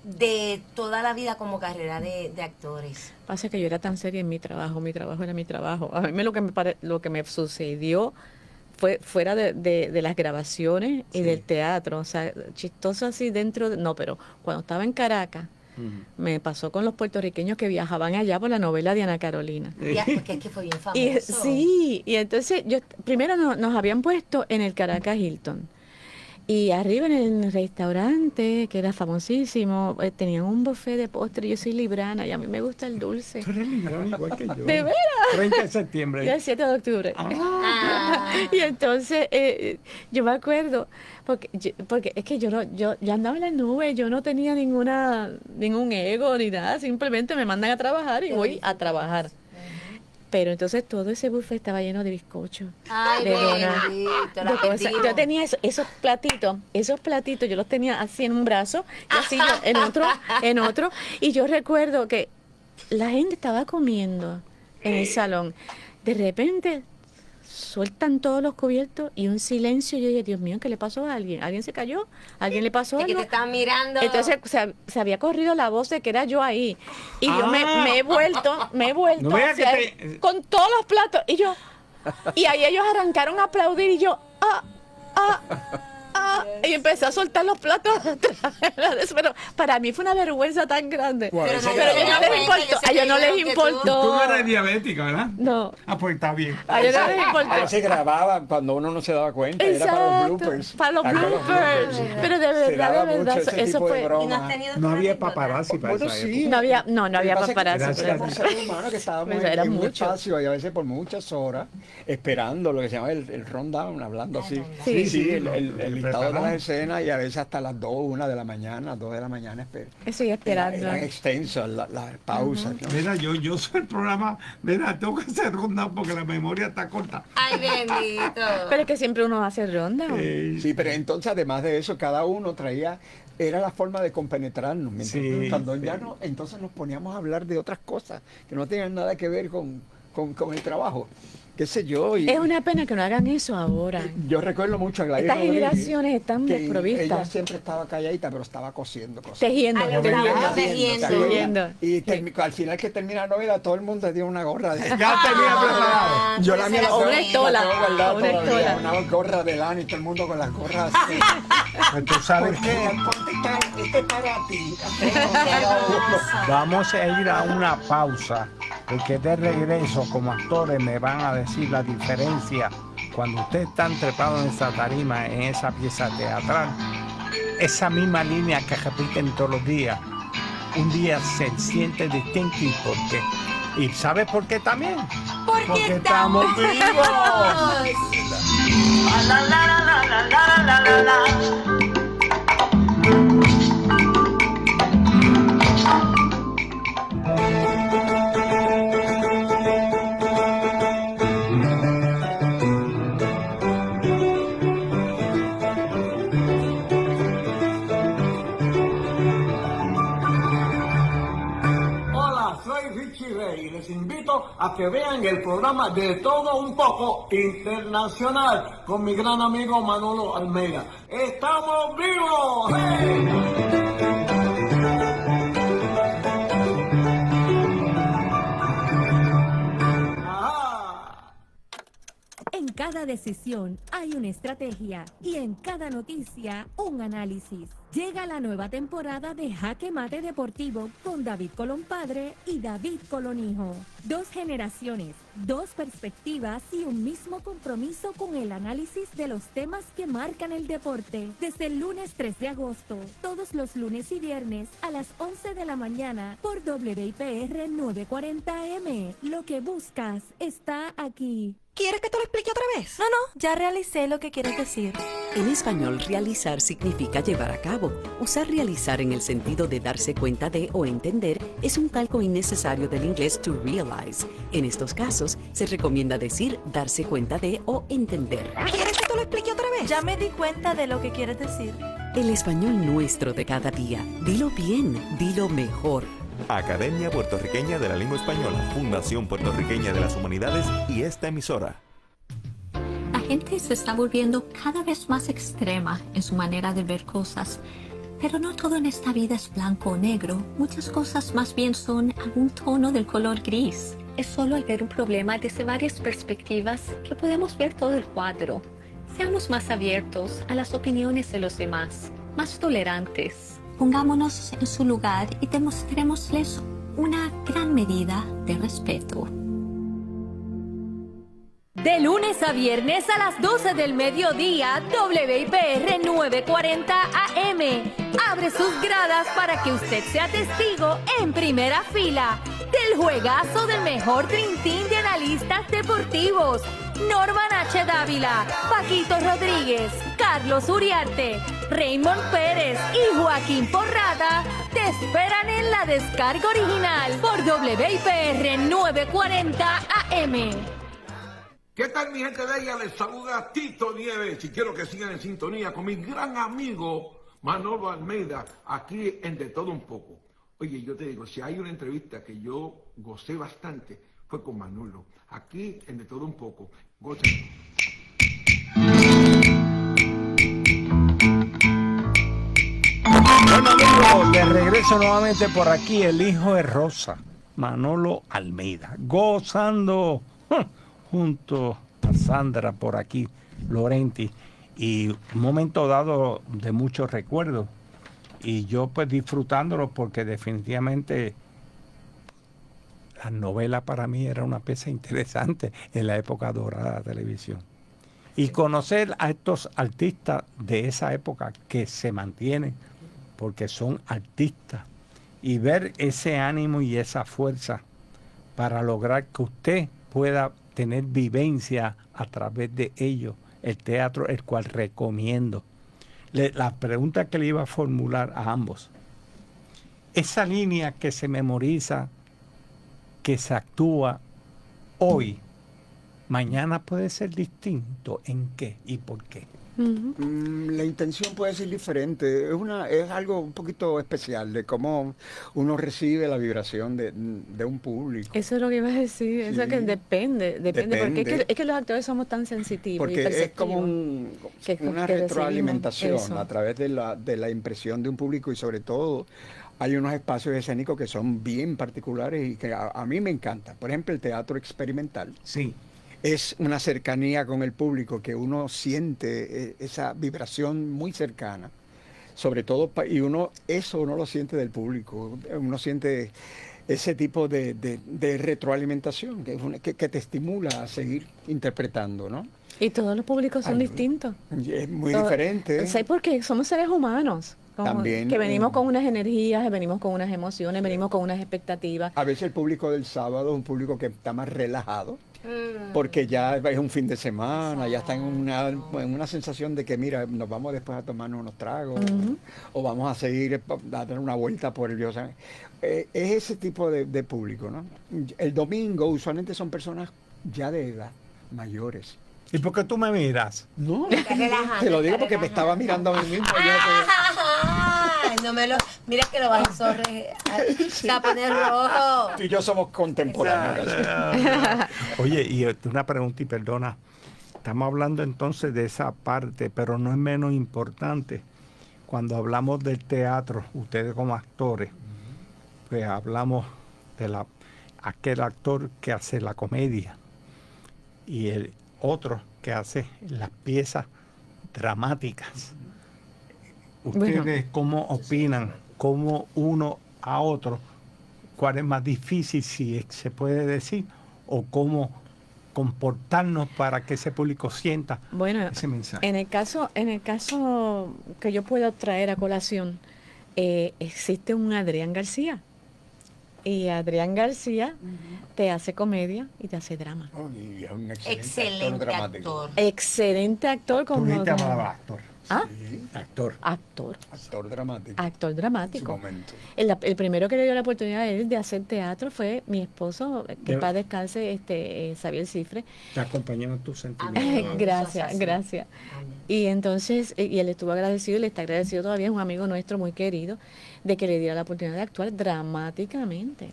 de toda la vida como carrera de actores? Pasa que yo era tan seria en mi trabajo era mi trabajo. A mí lo que me sucedió fue fuera de las grabaciones y del teatro, o sea, chistoso así no, pero cuando estaba en Caracas, me pasó con los puertorriqueños que viajaban allá por la novela de Ana Carolina. Ya, porque es que fue bien famoso. Y sí, y entonces primero nos habían puesto en el Caracas Hilton. Y arriba en el restaurante, que era famosísimo, tenían un buffet de postre. Yo soy librana y a mí me gusta el dulce. Tú eres librana igual que yo. ¿De veras? 30 de Y septiembre. el 7 de octubre. Ah. Y entonces yo me acuerdo, porque es que yo andaba en las nubes, yo no tenía ningún ego ni nada, simplemente me mandan a trabajar y voy a trabajar. Pero entonces todo ese buffet estaba lleno de bizcocho, Ay, de donas, bendito, de la cosas. bendigo. Yo tenía esos platitos, yo los tenía así en un brazo y así yo en otro. Y yo recuerdo que la gente estaba comiendo en el salón. De repente sueltan todos los cubiertos y un silencio. Yo dije, Dios mío, ¿qué le pasó a alguien? ¿Alguien se cayó? ¿Alguien le pasó Es que algo? te estaban mirando. Entonces se había corrido la voz de que era yo ahí. Y yo me he vuelto No veas hacia que él con todos los platos. Y ahí ellos arrancaron a aplaudir y yo, y empecé a soltar los platos atrás. Pero para mí fue una vergüenza tan grande. Bueno, Pero eso a ellos no les importó. A ellos no les Tú no importó. eres diabética, ¿verdad? No. Ah, pues está bien. A ellos no les A importó. veces grababa cuando uno no se daba cuenta, era para los bloopers. Para los Acá bloopers. Pero de Se daba verdad, mucho ese eso tipo de fue. ¿Y no has broma. tenido No otra había anécdota? paparazzi para Bueno, esa sí. época. No había Lo que pasa es que paparazzi. Gracias. éramos seres humanos que estábamos Pues era en un mucho. espacio y a veces por muchas horas esperando lo que se llama el rundown, hablando así. Sí. El listado de preparado. las escenas y a veces hasta las 2, 1 de la mañana, 2 de la mañana. Eso iba esperando. Eran extensas las pausas. ¿no? Mira, yo soy el programa. Mira, tengo que hacer ronda porque la memoria está corta. Ay, bendito. Pero es que siempre uno hace ronda. Sí, pero entonces además de eso, cada uno traía, era la forma de compenetrarnos. ¿me entiendes? Sí, Cuando sí. ya no, entonces nos poníamos a hablar de otras cosas que no tenían nada que ver con con el trabajo, qué sé yo. Es una pena que no hagan eso ahora. Yo recuerdo mucho a Gladys Estas Rodríguez, generaciones están que desprovistas. ella siempre estaba calladita, pero estaba cosiendo cosas. Tejiendo, tejiendo. Y al final que termina la novela, todo el mundo dio una gorra de... Ya tenía preparado. Yo la mía la una estola. Una gorra de lana y todo el mundo con las gorras así. Pues tú sabes que Este es para ti. vamos a ir a una pausa, porque de regreso como actores me van a decir la diferencia cuando ustedes están trepados en esa tarima, en esa pieza teatral, esa misma línea que repiten todos los días, un día se siente distinto. ¿Y por qué? ¿Y sabes por qué también? Porque estamos vivos. La, la, la, la, la, la, la, la, la. Hola, soy Richie Ray y les invito a que vean el programa De Todo Un Poco Internacional con mi gran amigo Manolo Almeida. ¡Estamos vivos! ¡Hey! En cada decisión hay una estrategia y en cada noticia un análisis. Llega la nueva temporada de Jaque Mate Deportivo con David Colón Padre y David Colón Hijo. 2 generaciones, 2 perspectivas y un mismo compromiso con el análisis de los temas que marcan el deporte. Desde el lunes 3 de agosto, todos los lunes y viernes a las 11 de la mañana por WIPR 940M. Lo que buscas está aquí. ¿Quieres que te lo explique otra vez? No, ya realicé lo que quieres decir. En español, realizar significa llevar a cabo. Usar realizar en el sentido de darse cuenta de o entender es un calco innecesario del inglés to realize. En estos casos, se recomienda decir darse cuenta de o entender. ¿Quieres que te lo explique otra vez? Ya me di cuenta de lo que quieres decir. El español nuestro de cada día. Dilo bien, dilo mejor. Academia Puertorriqueña de la Lengua Española, Fundación Puertorriqueña de las Humanidades y esta emisora. La gente se está volviendo cada vez más extrema en su manera de ver cosas, pero no todo en esta vida es blanco o negro. Muchas cosas más bien son algún tono del color gris. Es solo al ver un problema desde varias perspectivas que podemos ver todo el cuadro. Seamos más abiertos a las opiniones de los demás, más tolerantes. Pongámonos en su lugar y demostrémosles una gran medida de respeto. De lunes a viernes a las 12 del mediodía, WIPR 940 AM. Abre sus gradas para que usted sea testigo en primera fila del juegazo del mejor Dream Team de analistas deportivos. Norman H. Dávila, Paquito Rodríguez, Carlos Uriarte, Raymond Pérez y Joaquín Porrada te esperan en la descarga original por WIPR 940 AM. ¿Qué tal, mi gente de ella? Les saluda Tito Nieves y quiero que sigan en sintonía con mi gran amigo Manolo Almeida aquí en De Todo Un Poco. Oye, yo te digo, si hay una entrevista que yo gocé bastante fue con Manolo, aquí en De Todo Un Poco. Gocen. Bueno, amigos, de regreso nuevamente por aquí, el hijo de Rosa, Manolo Almeida, gozando junto a Sandra por aquí, Lorenti, y un momento dado de muchos recuerdos, y yo pues disfrutándolo porque definitivamente la novela para mí era una pieza interesante en la época dorada de la televisión. Y conocer a estos artistas de esa época que se mantienen porque son artistas y ver ese ánimo y esa fuerza para lograr que usted pueda tener vivencia a través de ello, el teatro, el cual recomiendo. La pregunta que le iba a formular a ambos, esa línea que se memoriza, que se actúa hoy, mañana puede ser distinto. ¿En qué y por qué? La intención puede ser diferente. Es algo un poquito especial de cómo uno recibe la vibración de un público. Eso es lo que iba a decir. Sí. Eso es que depende. Porque es que los actores somos tan sensitivos Porque y es como perceptivos una que recibimos retroalimentación eso. a través de la impresión de un público, y sobre todo hay unos espacios escénicos que son bien particulares y que a mí me encanta. Por ejemplo, el teatro experimental. Sí. Es una cercanía con el público que uno siente esa vibración muy cercana. Sobre todo, y uno lo siente del público. Uno siente ese tipo de retroalimentación que te estimula a seguir interpretando, ¿no? Y todos los públicos son distintos. Es muy diferente. ¿Sabes por qué? Somos seres humanos. También, que venimos con unas energías, venimos con unas emociones, venimos con unas expectativas. A veces el público del sábado es un público que está más relajado, porque ya es un fin de semana, ya está en una sensación de que, mira, nos vamos después a tomarnos unos tragos, o vamos a seguir a dar una vuelta por el Dios. Es ese tipo de público, ¿no? El domingo usualmente son personas ya de edad, mayores. ¿Y por qué tú me miras? No, te lo digo porque me estaba mirando a mí mismo. Ay, no me lo... Mira que lo vas a se va a poner rojo. Tú y yo somos contemporáneos. Oye, y una pregunta, y perdona. Estamos hablando entonces de esa parte, pero no es menos importante. Cuando hablamos del teatro, ustedes como actores, pues hablamos de aquel actor que hace la comedia y el otro que hace las piezas dramáticas. ¿Ustedes cómo opinan? ¿Cómo uno a otro? ¿Cuál es más difícil, si se puede decir? ¿O cómo comportarnos para que ese público sienta ese mensaje? En el caso que yo puedo traer a colación, existe un Adrián García. Y Adrián García te hace comedia y te hace drama. Es un excelente actor. Excelente actor. ¿Tú dijiste la palabra actor? ¿Ah? Sí. Actor. Actor dramático. Actor dramático. En su momento. El primero que le dio la oportunidad a él de hacer teatro fue mi esposo, que en paz descanse, Xavier Cifre. Te acompañamos tus sentimientos. Gracias. Y entonces, y él estuvo agradecido y le está agradecido todavía, es un amigo nuestro muy querido, de que le diera la oportunidad de actuar dramáticamente.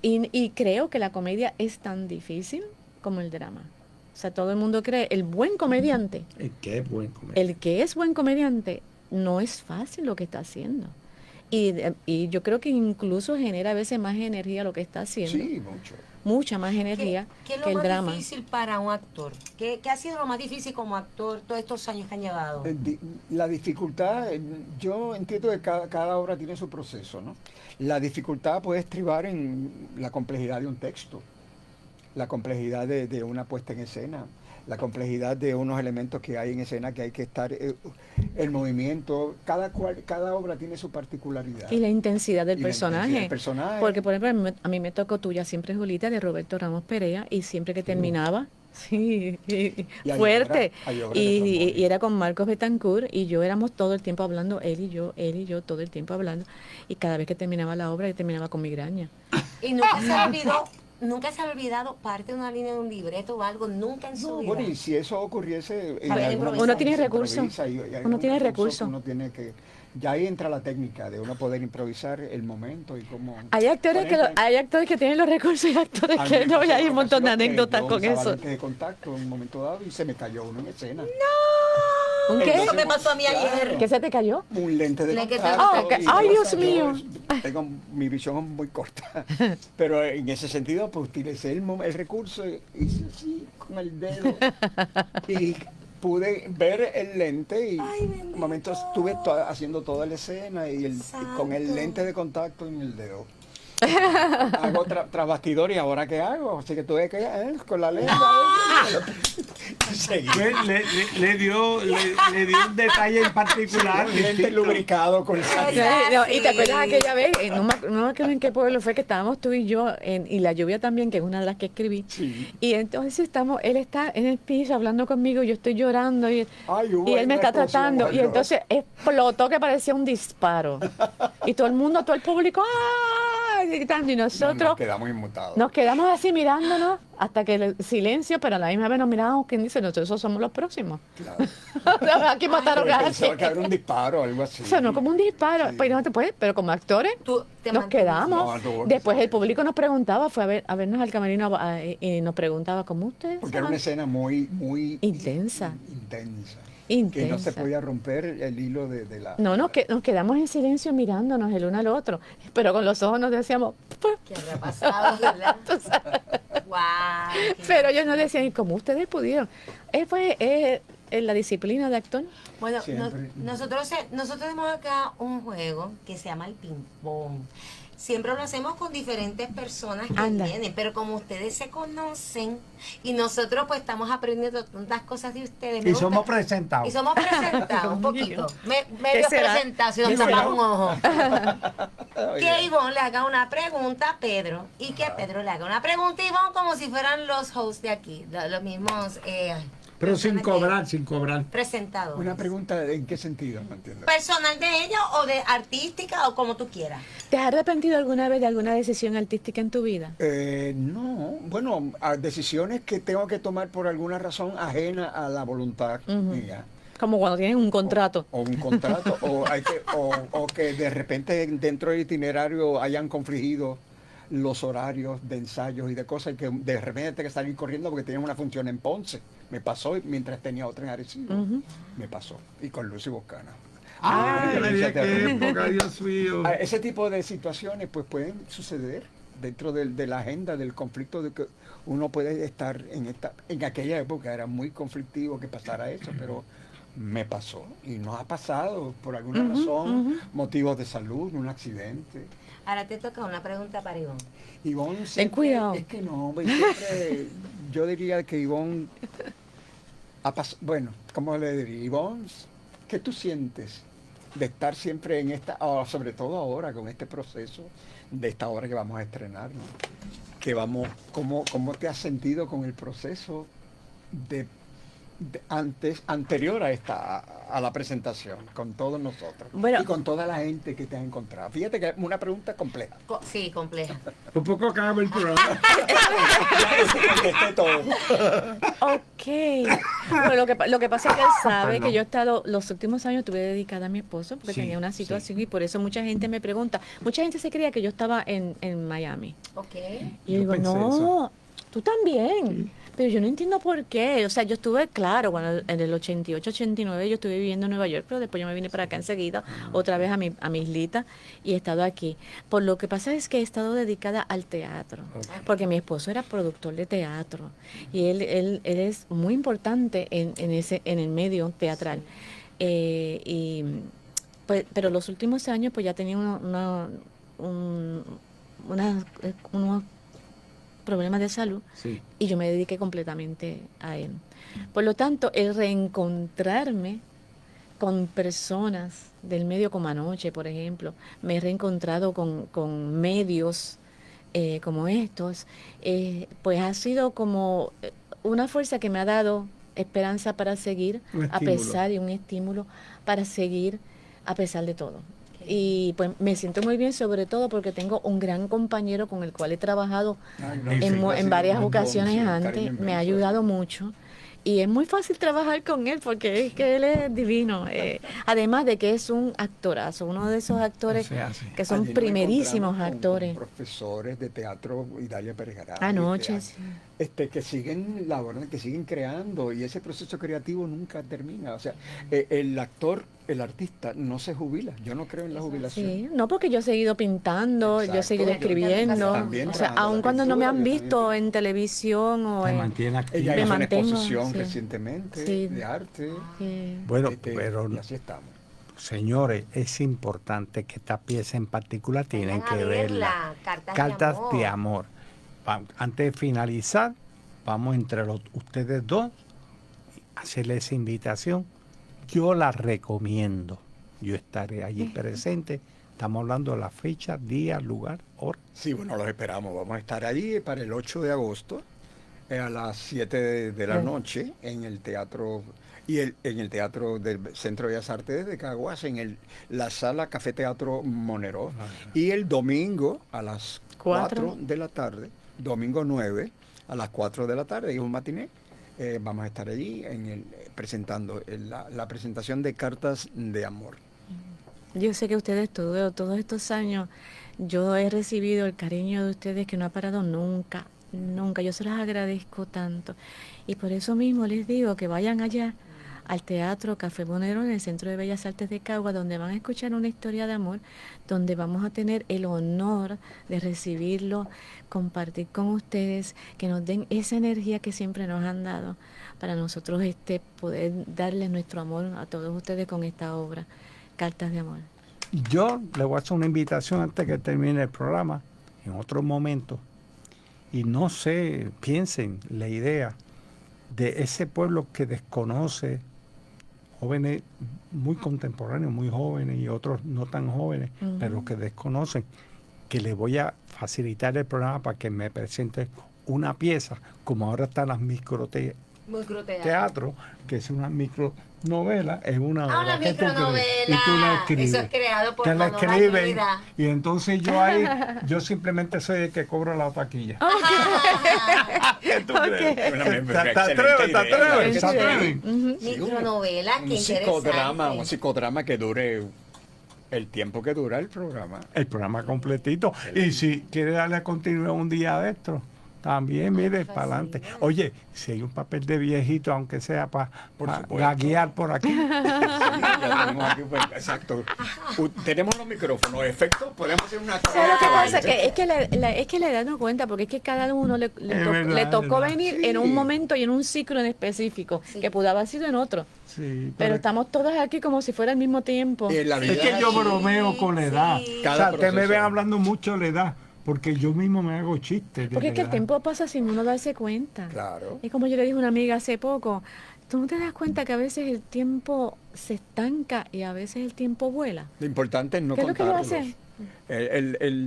Y creo que la comedia es tan difícil como el drama. O sea, todo el mundo cree, el buen comediante. El que es buen comediante. El que es buen comediante no es fácil lo que está haciendo. Y yo creo que incluso genera a veces más energía lo que está haciendo. Sí, mucho. Mucha más energía ¿Qué es que lo el más drama. difícil para un actor? ¿Qué ha sido lo más difícil como actor todos estos años que han llevado? La dificultad, yo entiendo que cada obra tiene su proceso, ¿no? La dificultad puede estribar en la complejidad de un texto, la complejidad de una puesta en escena, la complejidad de unos elementos que hay en escena que hay que estar, el movimiento, cada obra tiene su particularidad. Y la intensidad del Y la personaje. intensidad del personaje. Porque, por ejemplo, a mí me tocó Tuya Siempre Julita de Roberto Ramos Perea, y siempre que terminaba, fuerte. Y era con Marcos Betancourt, y yo éramos todo el tiempo hablando, él y yo todo el tiempo hablando. Y cada vez que terminaba la obra, yo terminaba con migraña. Y nunca se ha olvidado parte de una línea de un libreto o algo, nunca en su vida. Bueno, y si eso ocurriese, uno tiene recursos. Uno tiene recursos. Uno tiene que, ya ahí entra la técnica de uno poder improvisar el momento y cómo. Hay actores que tienen los recursos y actores que no, y hay un montón de anécdotas con eso. De contacto en un momento dado y se me cayó uno en escena. ¡No! ¿Un qué? Eso me pasó a mí ayer. ¿Qué se te cayó? Un lente de contacto. ¡Ay, Dios mío! Mi visión es muy corta. Pero en ese sentido, pues utilicé el recurso, hice así con el dedo y pude ver el lente, y un momento estuve haciendo toda la escena y con el lente de contacto en el dedo. Hago tras bastidor, y ahora qué hago, así que tuve que con la lengua le dio un detalle en particular, lente lubricado con sal. Y te acuerdas aquella vez, no me acuerdo en qué pueblo fue, que estábamos tú y yo y la lluvia también, que es una de las que escribí, y entonces él está en el piso hablando conmigo, yo estoy llorando y él me está tratando, y entonces explotó que parecía un disparo, y todo el público, ¡ay! gritando y Nos nosotros quedamos inmutados. nos quedamos así mirándonos hasta que el silencio, pero a la misma vez nos mirábamos, ¿quién dice? Nosotros somos los próximos. Claro. Aquí mataron a Pensaba que alguien. era un disparo o algo así. Sonó como un disparo, pues no te puedes, pero como actores nos quedamos. No, Después el público nos preguntaba, fue a vernos al camerino y nos preguntaba, ¿cómo ustedes? Porque era una escena muy intensa. Que no se podía romper el hilo de la... No, nos quedamos en silencio mirándonos el uno al otro, pero con los ojos nos decíamos... ¿Qué habrá pasado, verdad? Wow, pero ellos nos decían, ¿y cómo ustedes pudieron? Fue la disciplina de actor. Bueno, nosotros tenemos acá un juego que se llama el ping-pong. Siempre lo hacemos con diferentes personas que vienen, pero como ustedes se conocen y nosotros pues estamos aprendiendo tantas cosas de ustedes. Y somos presentados. Y somos presentados, un poquito. Medio presentación, tapamos un ojo. Que Ivonne le haga una pregunta a Pedro y que Pedro le haga una pregunta a Ivonne como si fueran los hosts de aquí, los mismos... Pero sin cobrar, sin cobrar. Presentado. Una pregunta, ¿en qué sentido? No entiendo. ¿Personal de ella o de artística o como tú quieras? ¿Te has arrepentido alguna vez de alguna decisión artística en tu vida? No, bueno, decisiones que tengo que tomar por alguna razón ajena a la voluntad mía. Como cuando tienes un contrato. O un contrato, o que de repente dentro del itinerario hayan confligido los horarios de ensayos y de cosas, y que de repente tengo que salir corriendo porque tenía una función en Ponce. Me pasó mientras tenía otra en Arecibo. Me pasó. Y con Lucy Boscana. qué época, Dios mío. Ese tipo de situaciones pues pueden suceder dentro de la agenda del conflicto, de que uno puede estar en aquella época era muy conflictivo que pasara eso, pero me pasó y nos ha pasado por alguna razón, motivos de salud, un accidente. Ahora te toca una pregunta para Ivonne. Ivonne, ten cuidado. Es que no, siempre, yo diría que Ivonne bueno, ¿cómo le diría? Ivonne, ¿qué tú sientes de estar siempre en esta, sobre todo ahora con este proceso de esta obra que vamos a estrenar, ¿no? ¿Cómo te has sentido con el proceso anterior a la presentación, con todos nosotros y con toda la gente que te has encontrado? Fíjate que es una pregunta compleja. Sí, compleja. Un poco acaba el programa. Contesté todo. Ok. Bueno, lo que pasa es que él sabe que yo he estado, los últimos años estuve dedicada a mi esposo porque tenía una situación y por eso mucha gente me pregunta. Mucha gente se creía que yo estaba en Miami. Ok. Y yo digo, no, tú también. Pero yo no entiendo por qué. O sea, yo estuve, claro, cuando en el 88, 89 yo estuve viviendo en Nueva York, pero después yo me vine para acá enseguida, otra vez a mi islita, y he estado aquí. Por lo que pasa es que he estado dedicada al teatro, porque mi esposo era productor de teatro, y él es muy importante en el medio teatral. Pues, pero los últimos años pues ya tenía unos problemas de salud y yo me dediqué completamente a él. Por lo tanto, el reencontrarme con personas del medio como anoche, por ejemplo, me he reencontrado con medios como estos, pues ha sido como una fuerza que me ha dado esperanza para seguir, a pesar de un estímulo para seguir a pesar de todo. Y pues me siento muy bien, sobre todo porque tengo un gran compañero con el cual he trabajado en varias ocasiones antes, me ha ayudado mucho. Y es muy fácil trabajar con él porque es que él es divino. Además de que es un actorazo, uno de esos actores que son primerísimos actores. Profesores de teatro, Idalia Pérez Garay, anoche, que siguen laborando, que siguen creando, y ese proceso creativo nunca termina. O sea, el actor, el artista no se jubila. Yo no creo en la jubilación. Sí, no, porque yo he seguido pintando, yo he seguido escribiendo. O sea, aun cuando no me han visto en televisión o me mantiene activa. Ella hizo una exposición recientemente de arte. Bueno, pero y así estamos. Señores, es importante que esta pieza en particular tienen que verla. Cartas de amor. Antes de finalizar, vamos entre ustedes dos a hacerle esa invitación. Yo la recomiendo. Yo estaré allí presente. Estamos hablando de la fecha, día, lugar, hora. Sí, bueno, los esperamos. Vamos a estar allí para el 8 de agosto a las 7 de la noche en el Teatro Y en el Teatro del Centro de Bellas Artes de Caguas, en la sala Café Teatro Monero. Y el domingo a las 4 de la tarde, domingo 9, a las 4 de la tarde, es un matiné. Vamos a estar allí presentando la presentación de Cartas de Amor. Yo sé que ustedes todos estos años, yo he recibido el cariño de ustedes que no ha parado nunca, nunca. Yo se los agradezco tanto. Y por eso mismo les digo que vayan allá al Teatro Café Monero en el Centro de Bellas Artes de Cagua, donde van a escuchar una historia de amor, donde vamos a tener el honor de recibirlo, compartir con ustedes, que nos den esa energía que siempre nos han dado, para nosotros poder darle nuestro amor a todos ustedes con esta obra, Cartas de Amor. Yo le voy a hacer una invitación antes que termine el programa, en otro momento, y no sé, piensen la idea de ese pueblo que desconoce, jóvenes muy contemporáneos, muy jóvenes y otros no tan jóvenes, pero que desconocen, que les voy a facilitar el programa para que me presente una pieza, como ahora están las microteatro, que es una micronovela, es una una obra que tú micronovela. y tú la escribes. Eso es creado por Te la Manuel escriben, Almeida. y entonces yo simplemente soy el que cobra la taquilla. ¿Qué tú crees? ¿Te atreves? Micronovela, qué Un psicodrama que dure el tiempo que dura el programa. El programa completito. Y si quiere darle continuidad un día de esto, también, mire, para adelante. Oye, si hay un papel de viejito, aunque sea para gaguear por aquí. Sí, ya tenemos aquí, pues, exacto. Tenemos los micrófonos, efectos, podemos hacer una Es que la edad no cuenta, porque es que cada uno le tocó venir en un momento y en un ciclo en específico, que pudo haber sido en otro. Sí, pero estamos todos aquí como si fuera al mismo tiempo. Es que yo bromeo con la edad. O sea, ustedes me ven hablando mucho de la edad, porque yo mismo me hago chistes. Porque es que el tiempo pasa sin uno darse cuenta. Claro. Es como yo le dije a una amiga hace poco, ¿tú no te das cuenta que a veces el tiempo se estanca y a veces el tiempo vuela? Lo importante es no ¿Qué es lo que contarlos. lo hace?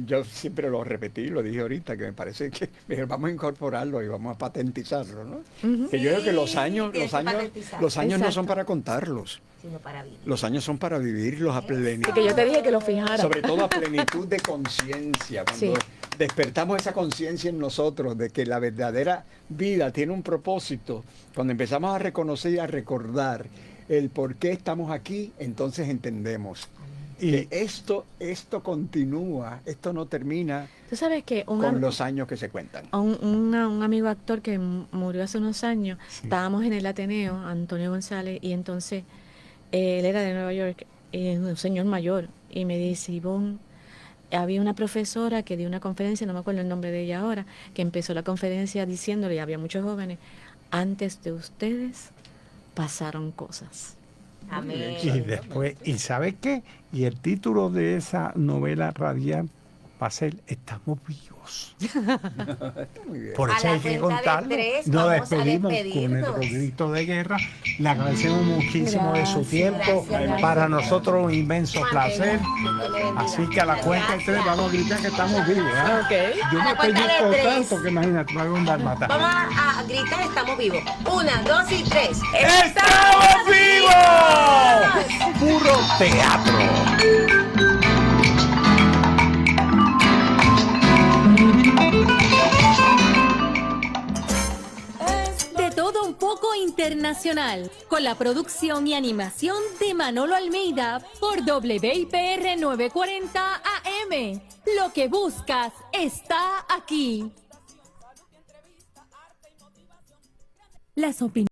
Yo siempre lo repetí, lo dije ahorita, que me parece que vamos a incorporarlo y vamos a patentizarlo, ¿no? Que yo creo que los años no son para contarlos, sino para vivir. Los años son para vivirlos a plenitud. Que yo te dije que lo fijara. Sobre todo a plenitud de conciencia, cuando despertamos esa conciencia en nosotros de que la verdadera vida tiene un propósito, cuando empezamos a reconocer y a recordar el por qué estamos aquí, entonces entendemos. Y esto continúa, esto no termina. Tú sabes que con los años que se cuentan. Un amigo actor que murió hace unos años, estábamos en el Ateneo, Antonio González, y entonces él era de Nueva York, un señor mayor, y me dice, Ivonne, había una profesora que dio una conferencia, no me acuerdo el nombre de ella ahora, que empezó la conferencia diciéndole, y había muchos jóvenes, antes de ustedes pasaron cosas. Amén. Y después, ¿y sabe qué? Y el título de esa novela radial va a ser Estamos Vivos. Muy bien. Por eso hay que contarlo. Nos despedimos con nuestro grito de guerra. Le agradecemos muchísimo de su tiempo. Para nosotros un inmenso placer. Así que a la cuenta de 3 vamos a gritar que estamos vivos. ¿Eh? Yo me pellizco tanto que imagínate, me hago un dalmata. Vamos a gritar, estamos vivos. 1, 2 y 3. ¡Estamos vivos! Puro teatro. De todo un poco internacional, con la producción y animación de Manolo Almeida por WIPR 940 AM. Lo que buscas está aquí. Las opiniones